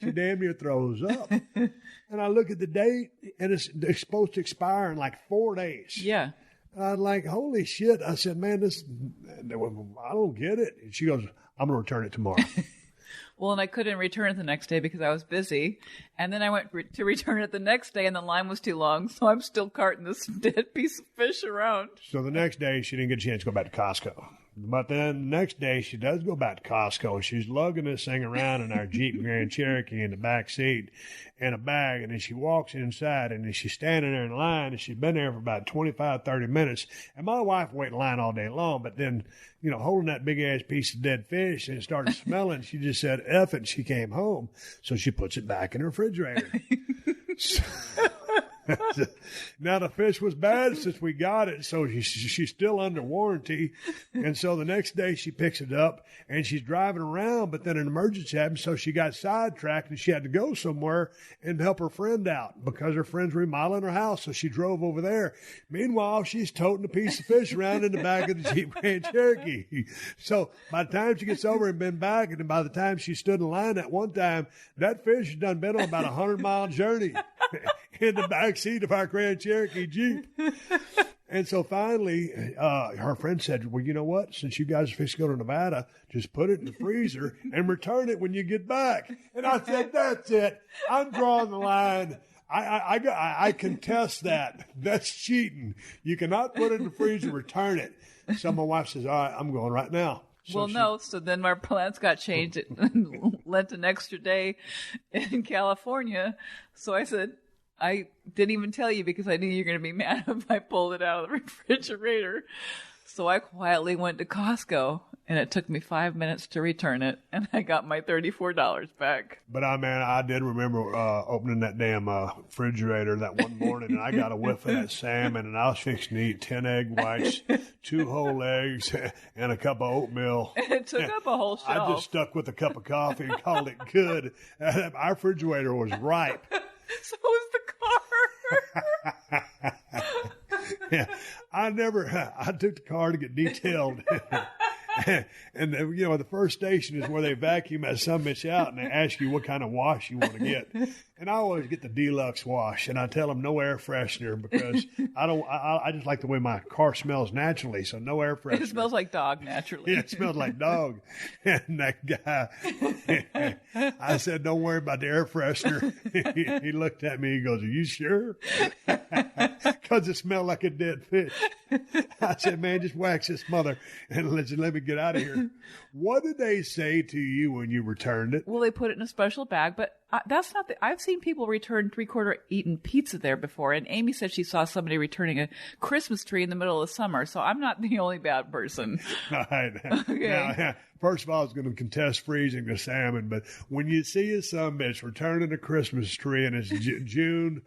she damn near throws up. And I look at the date, and it's supposed to expire in like 4 days. Yeah. I was like, holy shit. I said, man, I don't get it. And she goes, I'm going to return it tomorrow. Well, and I couldn't return it the next day because I was busy. And then I went to return it the next day, and the line was too long, so I'm still carting this dead piece of fish around. So the next day, she didn't get a chance to go back to Costco. But then the next day, she does go back to Costco, and she's lugging this thing around in our Jeep Grand Cherokee in the back seat in a bag. And then she walks inside, and then she's standing there in line, and she's been there for about 25, 30 minutes. And my wife waited in line all day long, but then, you know, holding that big-ass piece of dead fish, and it started smelling. She just said, F it, and she came home. So she puts it back in her refrigerator. Now, the fish was bad since we got it, so she's still under warranty. And so the next day she picks it up, and she's driving around, but then an emergency happened, so she got sidetracked, and she had to go somewhere and help her friend out because her friend's remodeling her house, so she drove over there. Meanwhile, she's toting a piece of fish around in the back of the Jeep Grand Cherokee. So by the time she gets over and been back, and by the time she stood in line at one time, that fish has done been on about 100-mile journey in the back seat of our Grand Cherokee Jeep. And so finally, her friend said, well, you know what? Since you guys are fixing to go to Nevada, just put it in the freezer and return it when you get back. And I said, that's it. I'm drawing the line. I contest that. That's cheating. You cannot put it in the freezer, return it. So my wife says, all right, I'm going right now. So then our plans got changed. It lent an extra day in California. So I said, I didn't even tell you because I knew you were going to be mad if I pulled it out of the refrigerator. So I quietly went to Costco, and it took me 5 minutes to return it, and I got my $34 back. But I did remember opening that damn refrigerator that one morning, and I got a whiff of that salmon, and I was fixing to eat 10 egg whites, 2 whole eggs, and a cup of oatmeal. It took up a whole shelf. I just stuck with a cup of coffee and called it good. Our refrigerator was ripe. So was the car. Yeah, I took the car to get detailed. And, you know, the first station is where they vacuum that sumbitch out, and they ask you what kind of wash you want to get. And I always get the deluxe wash, and I tell them no air freshener because I just like the way my car smells naturally, so no air freshener. It smells like dog naturally. Yeah, it smells like dog. And that guy, I said, don't worry about the air freshener. He looked at me, he goes, are you sure? Because it smelled like a dead fish. I said, man, just wax this mother and let me get out of here. What did they say to you when you returned it? Well, they put it in a special bag, but that's not I've seen people return 3/4 eaten pizza there before, and Amy said she saw somebody returning a Christmas tree in the middle of the summer, so I'm not the only bad person. All right. Okay. Now, First of all, I was going to contest freezing the salmon, but when you see a sumbitch returning a Christmas tree and it's June,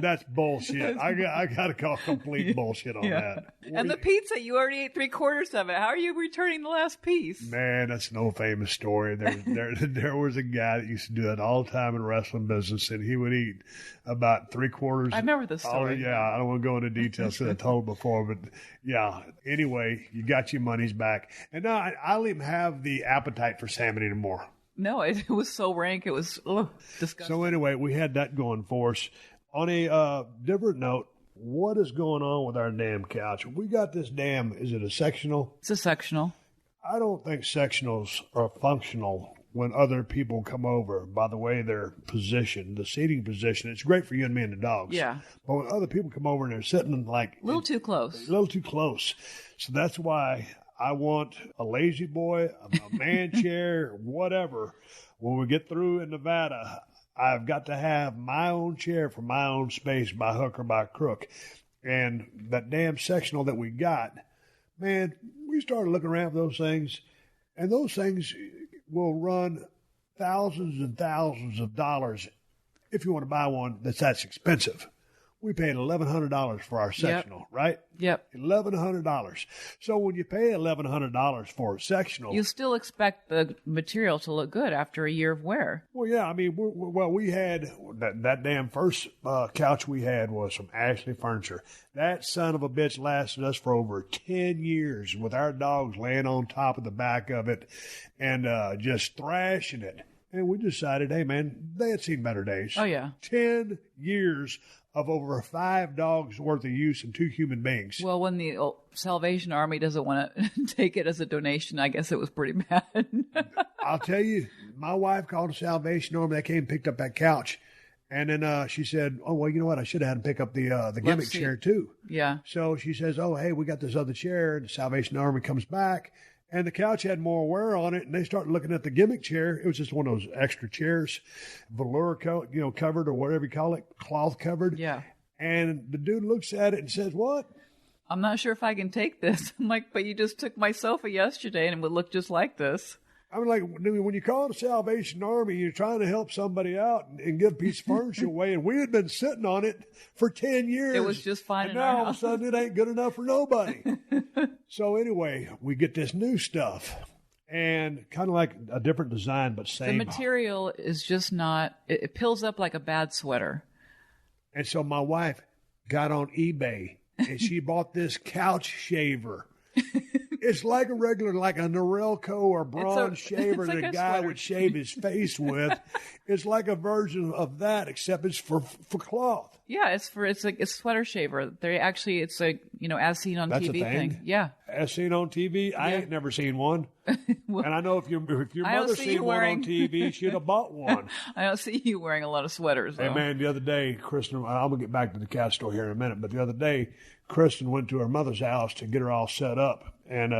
that's bullshit. I got to call complete bullshit on that. And the pizza, you already ate 3/4 of it. How are you returning the last piece? Man, that's an old famous story. There was a guy that used to do that all the time in the wrestling business, and he would eat about 3/4. I remember the story. Yeah, I don't want to go into details because I told before, but yeah. Anyway, you got your money's back. And now I don't even have the appetite for salmon anymore. No, it was so rank. It was disgusting. So anyway, we had that going for us. On a different note, what is going on with our damn couch? We got this is it a sectional? It's a sectional. I don't think sectionals are functional when other people come over, by the way they're positioned, the seating position. It's great for you and me and the dogs. Yeah. But when other people come over and they're sitting like... A little too close. A little too close. So that's why I want a lazy boy, a man chair, whatever. When we get through in Nevada, I've got to have my own chair for my own space by hook or by crook. And that damn sectional that we got, man, we started looking around for those things, and those things will run thousands and thousands of dollars if you want to buy one that's expensive. We paid $1,100 for our sectional, right? Yep. $1,100. So when you pay $1,100 for a sectional, you still expect the material to look good after a year of wear. Well, yeah. I mean, we had that damn first couch we had was from Ashley Furniture. That son of a bitch lasted us for over 10 years with our dogs laying on top of the back of it and just thrashing it. And we decided, hey, man, they had seen better days. Oh, yeah. 10 years of over 5 dogs worth of use and 2 human beings. Well, when the Salvation Army doesn't want to take it as a donation, I guess it was pretty bad. I'll tell you, my wife called the Salvation Army. They came and picked up that couch. And then she said, oh, well, you know what? I should have had them pick up the gimmick chair, too. Yeah. So she says, oh, hey, we got this other chair. And the Salvation Army comes back. And the couch had more wear on it, and they started looking at the gimmick chair. It was just one of those extra chairs, velour covered or whatever you call it, cloth covered. Yeah. And the dude looks at it and says, what? I'm not sure if I can take this. I'm like, but you just took my sofa yesterday, and it would look just like this. I mean, like, when you call the Salvation Army, you're trying to help somebody out and give a piece of furniture away, and we had been sitting on it for 10 years. It was just fine. And now all of a sudden it ain't good enough for nobody. So anyway, we get this new stuff, and kind of like a different design, but same. The material is just not, it pills up like a bad sweater. And so my wife got on eBay, and she bought this couch shaver. It's like a regular, like a Norelco or Braun shaver that a guy would shave his face with. It's like a version of that, except it's for cloth. Yeah, it's like a sweater shaver. It's a as seen on That's TV a thing. Yeah, as seen on TV. Yeah. I ain't never seen one. Well, and I know if your mother seen one on TV, she'd have bought one. I don't see you wearing a lot of sweaters, though. Hey man, the other day, Kristin, I'm gonna get back to the cat store here in a minute, but the other day, Kristin went to her mother's house to get her all set up, and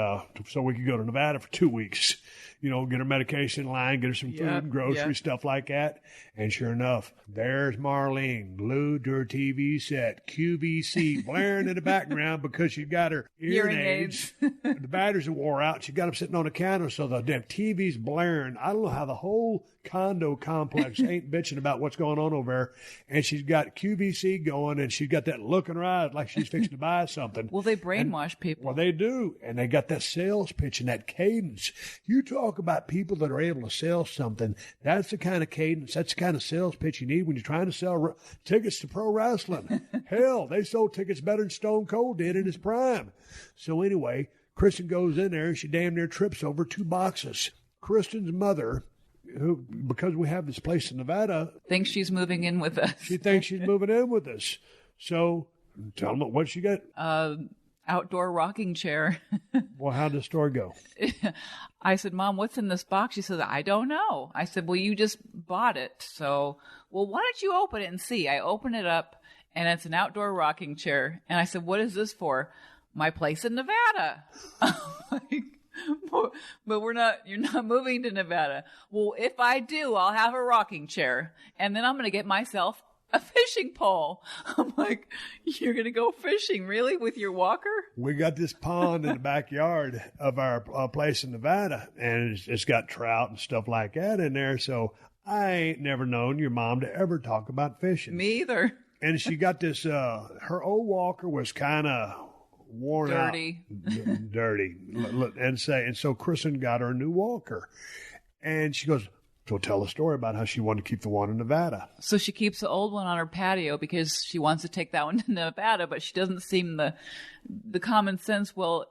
so we could go to Nevada for 2 weeks. Get her medication line, get her some food and groceries, stuff like that. And sure enough, there's Marlene glued to her TV set, QVC blaring in the background because she got her hearing aids. The batteries wore out. She got them sitting on the counter, so the damn TV's blaring. I don't know how the whole condo complex ain't bitching about what's going on over there. And she's got QVC going, and she's got that look in her eyes like she's fixing to buy something. Well, they brainwash people. Well, they do. And they got that sales pitch and that cadence. You talk about people that are able to sell something. That's the kind of cadence, that's the kind of sales pitch you need when you're trying to sell tickets to pro wrestling. Hell, they sold tickets better than Stone Cold did in his prime. So anyway, Kristin goes in there and she damn near trips over 2 boxes. Kristin's mother, who, because we have this place in Nevada, thinks she's moving in with us. She thinks she's moving in with us. So tell them what she got. Outdoor rocking chair. Well, how'd the story go? I said, Mom, what's in this box? She said, I don't know. I said, well, you just bought it. So, well, why don't you open it and see? I open it up, and it's an outdoor rocking chair. And I said, what is this for? My place in Nevada. But you're not moving to Nevada. Well, if I do, I'll have a rocking chair. And then I'm going to get myself a fishing pole. I'm like, you're going to go fishing, really, with your walker? We got this pond in the backyard of our place in Nevada, and it's got trout and stuff like that in there. So I ain't never known your mom to ever talk about fishing. Me either. And she got this, her old walker was kind of worn Dirty. out. Dirty. And so Kristin got her a new walker. And she goes, so tell a story about how she wanted to keep the one in Nevada. So she keeps the old one on her patio because she wants to take that one to Nevada, but she doesn't seem the common sense. Well,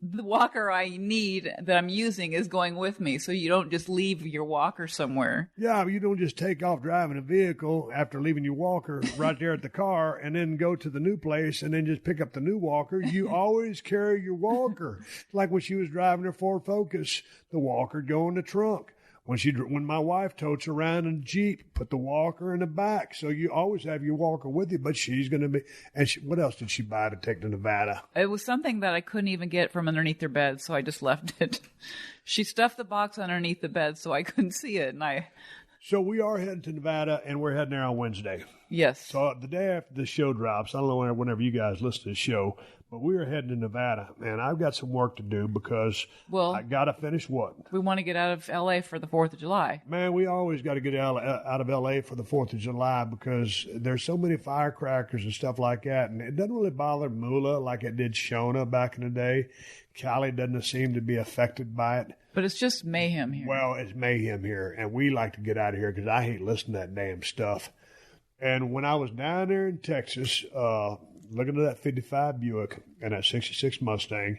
the walker I need that I'm using is going with me, so you don't just leave your walker somewhere. Yeah, but you don't just take off driving a vehicle after leaving your walker right there at the car and then go to the new place and then just pick up the new walker. You always carry your walker. Like when she was driving her Ford Focus, the walker would go in the trunk. When my wife totes around in a Jeep, put the walker in the back. So you always have your walker with you, but she's going to be, and what else did she buy to take to Nevada? It was something that I couldn't even get from underneath her bed, so I just left it. She stuffed the box underneath the bed so I couldn't see it, So we are heading to Nevada, and we're heading there on Wednesday. Yes. So the day after the show drops, I don't know whenever you guys listen to the show, but we are heading to Nevada, and I've got some work to do because I got to finish what? We want to get out of L.A. for the 4th of July. Man, we always got to get out of L.A. for the 4th of July because there's so many firecrackers and stuff like that, and it doesn't really bother Mula like it did Shona back in the day. Callie doesn't seem to be affected by it. But it's just mayhem here. Well, it's mayhem here, and we like to get out of here because I hate listening to that damn stuff. And when I was down there in Texas, looking at that 55 Buick and that 66 Mustang,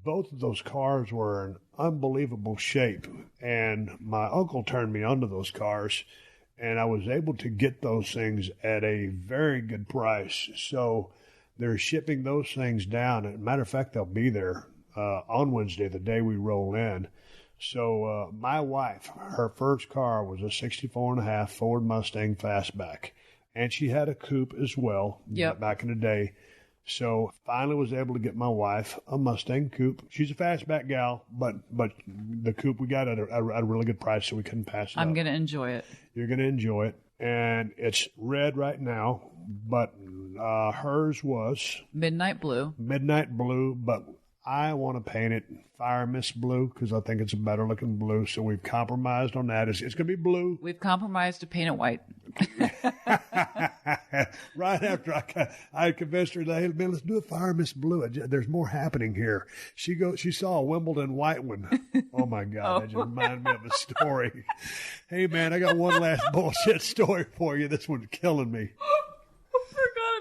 both of those cars were in unbelievable shape. And my uncle turned me onto those cars, and I was able to get those things at a very good price. So they're shipping those things down. As a matter of fact, they'll be there on Wednesday, the day we roll in. So my wife, her first car was a 64.5 Ford Mustang Fastback. And she had a coupe as well back in the day. So finally was able to get my wife a Mustang coupe. She's a fastback gal, but the coupe we got at a really good price, so we couldn't pass it up. I'm going to enjoy it. You're going to enjoy it. And it's red right now, but hers was Midnight blue, but I want to paint it fire mist blue because I think it's a better looking blue. So we've compromised on that. It's going to be blue. We've compromised to paint it white. Right after I convinced her, hey, man, let's do a fire mist blue. There's more happening here. She saw a Wimbledon white one. Oh my God, that just reminded me of a story. Hey man, I got one last bullshit story for you. This one's killing me.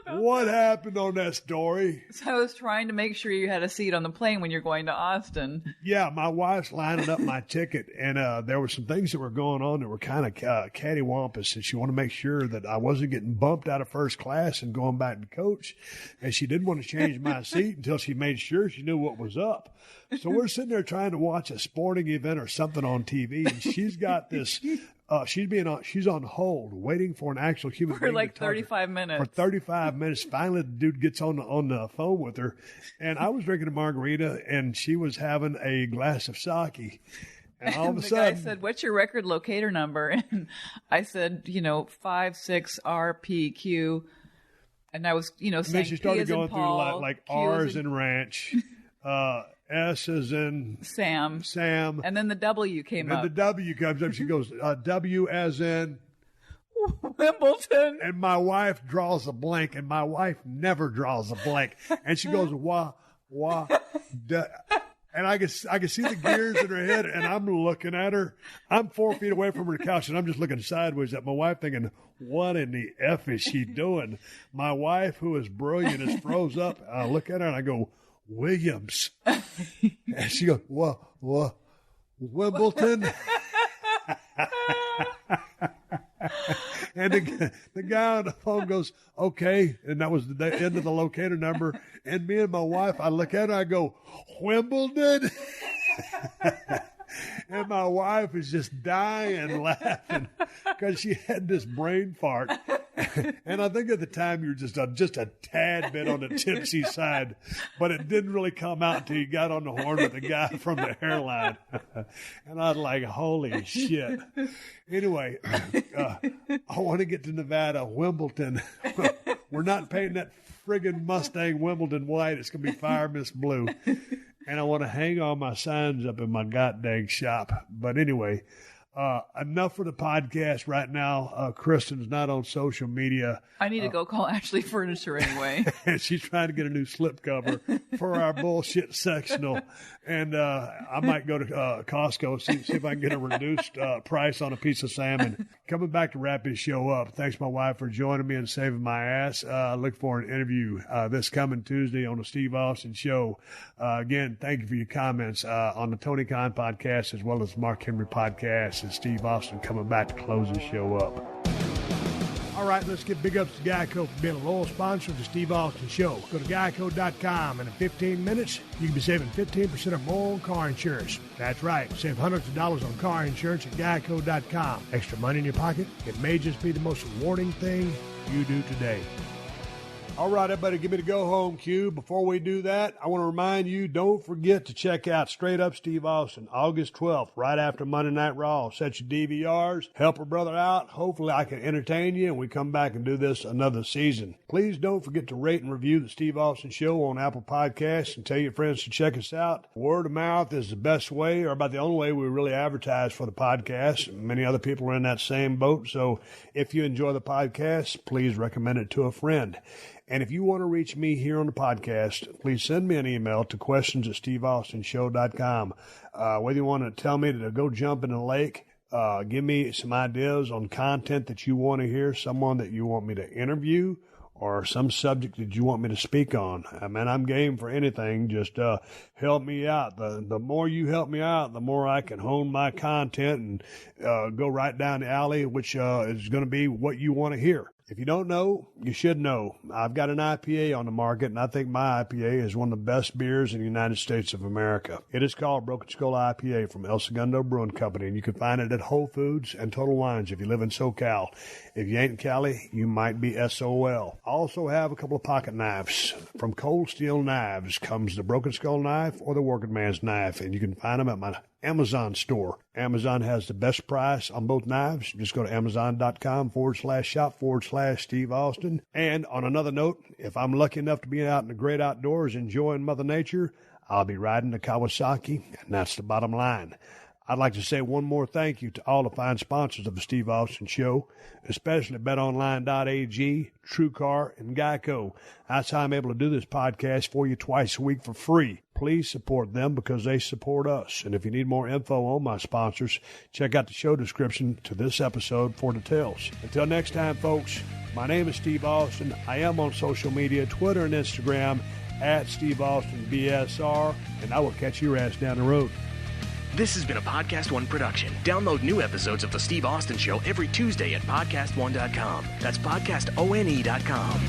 What happened on that story? So I was trying to make sure you had a seat on the plane when you're going to Austin. Yeah, my wife's lining up my ticket, and there were some things that were going on that were kind of cattywampus, and she wanted to make sure that I wasn't getting bumped out of first class and going back to coach, and she didn't want to change my seat until she made sure she knew what was up. So we're sitting there trying to watch a sporting event or something on TV, and she's got this... she's on hold waiting for an actual human being for like 35 minutes. For 35 minutes. Finally, the dude gets on the phone with her, and I was drinking a margarita, and she was having a glass of sake. And all of a sudden, the guy said, "What's your record locator number?" And I said, 56RPQ. And I was, saying, and then she started going Paul, through like R's in ranch. S as in Sam. And then the W came up. And the W comes up. She goes, W as in Wimbledon. And my wife draws a blank, and my wife never draws a blank. And she goes, and I can see the gears in her head, and I'm looking at her. I'm 4 feet away from her couch, and I'm just looking sideways at my wife thinking, what in the F is she doing? My wife, who is brilliant, is froze up. I look at her, and I go, Williams. And she goes, what? Wimbledon? And the guy on the phone goes, okay. And that was the end of the locator number. And me and my wife, I look at her, I go, Wimbledon? And my wife is just dying laughing because she had this brain fart. And I think at the time you were just a tad bit on the tipsy side, but it didn't really come out until you got on the horn with the guy from the hairline. And I was like, holy shit. Anyway, I want to get to Nevada, Wimbledon. We're not painting that friggin' Mustang Wimbledon white. It's going to be fire mist blue. And I want to hang all my signs up in my goddamn shop. But anyway, enough for the podcast right now. Kristin's not on social media. I need to go call Ashley Furniture anyway. And she's trying to get a new slipcover for our bullshit sectional. And I might go to Costco, see if I can get a reduced price on a piece of salmon. Coming back to wrap this show up, thanks my wife for joining me and saving my ass. Look for an interview this coming Tuesday on the Steve Austin Show. Again, thank you for your comments on the Tony Khan podcast as well as Mark Henry podcast. And Steve Austin coming back to close the show up. All right, let's get big ups to Geico for being a loyal sponsor of the Steve Austin Show. Go to geico.com, and in 15 minutes, you can be saving 15% or more on car insurance. That's right. Save hundreds of dollars on car insurance at geico.com. Extra money in your pocket? It may just be the most rewarding thing you do today. All right, everybody, give me the go-home cue. Before we do that, I want to remind you, don't forget to check out Straight Up Steve Austin, August 12th, right after Monday Night Raw. Set your DVRs, help a brother out. Hopefully I can entertain you, and we come back and do this another season. Please don't forget to rate and review the Steve Austin Show on Apple Podcasts and tell your friends to check us out. Word of mouth is the best way, or about the only way we really advertise for the podcast. Many other people are in that same boat, so if you enjoy the podcast, please recommend it to a friend. And if you want to reach me here on the podcast, please send me an email to questions@steveaustinshow.com. Whether you want to tell me to go jump in the lake, give me some ideas on content that you want to hear, someone that you want me to interview, or some subject that you want me to speak on. I mean, I'm game for anything. Just help me out. The more you help me out, the more I can hone my content and go right down the alley, which is going to be what you want to hear. If you don't know, you should know. I've got an IPA on the market, and I think my IPA is one of the best beers in the United States of America. It is called Broken Skull IPA from El Segundo Brewing Company, and you can find it at Whole Foods and Total Wines if you live in SoCal. If you ain't in Cali, you might be SOL. I also have a couple of pocket knives. From Cold Steel Knives comes the Broken Skull knife or the Working Man's knife, and you can find them at my Amazon store. Amazon has the best price on both knives. Just go to amazon.com/shop/Steve Austin. And on another note, if I'm lucky enough to be out in the great outdoors enjoying Mother Nature, I'll be riding the Kawasaki, and that's the bottom line. I'd like to say one more thank you to all the fine sponsors of the Steve Austin Show, especially BetOnline.ag, TrueCar, and Geico. That's how I'm able to do this podcast for you twice a week for free. Please support them because they support us. And if you need more info on my sponsors, check out the show description to this episode for details. Until next time, folks, my name is Steve Austin. I am on social media, Twitter and Instagram, @SteveAustinBSR, and I will catch your ass down the road. This has been a Podcast One production. Download new episodes of The Steve Austin Show every Tuesday at PodcastOne.com. That's PodcastOne.com.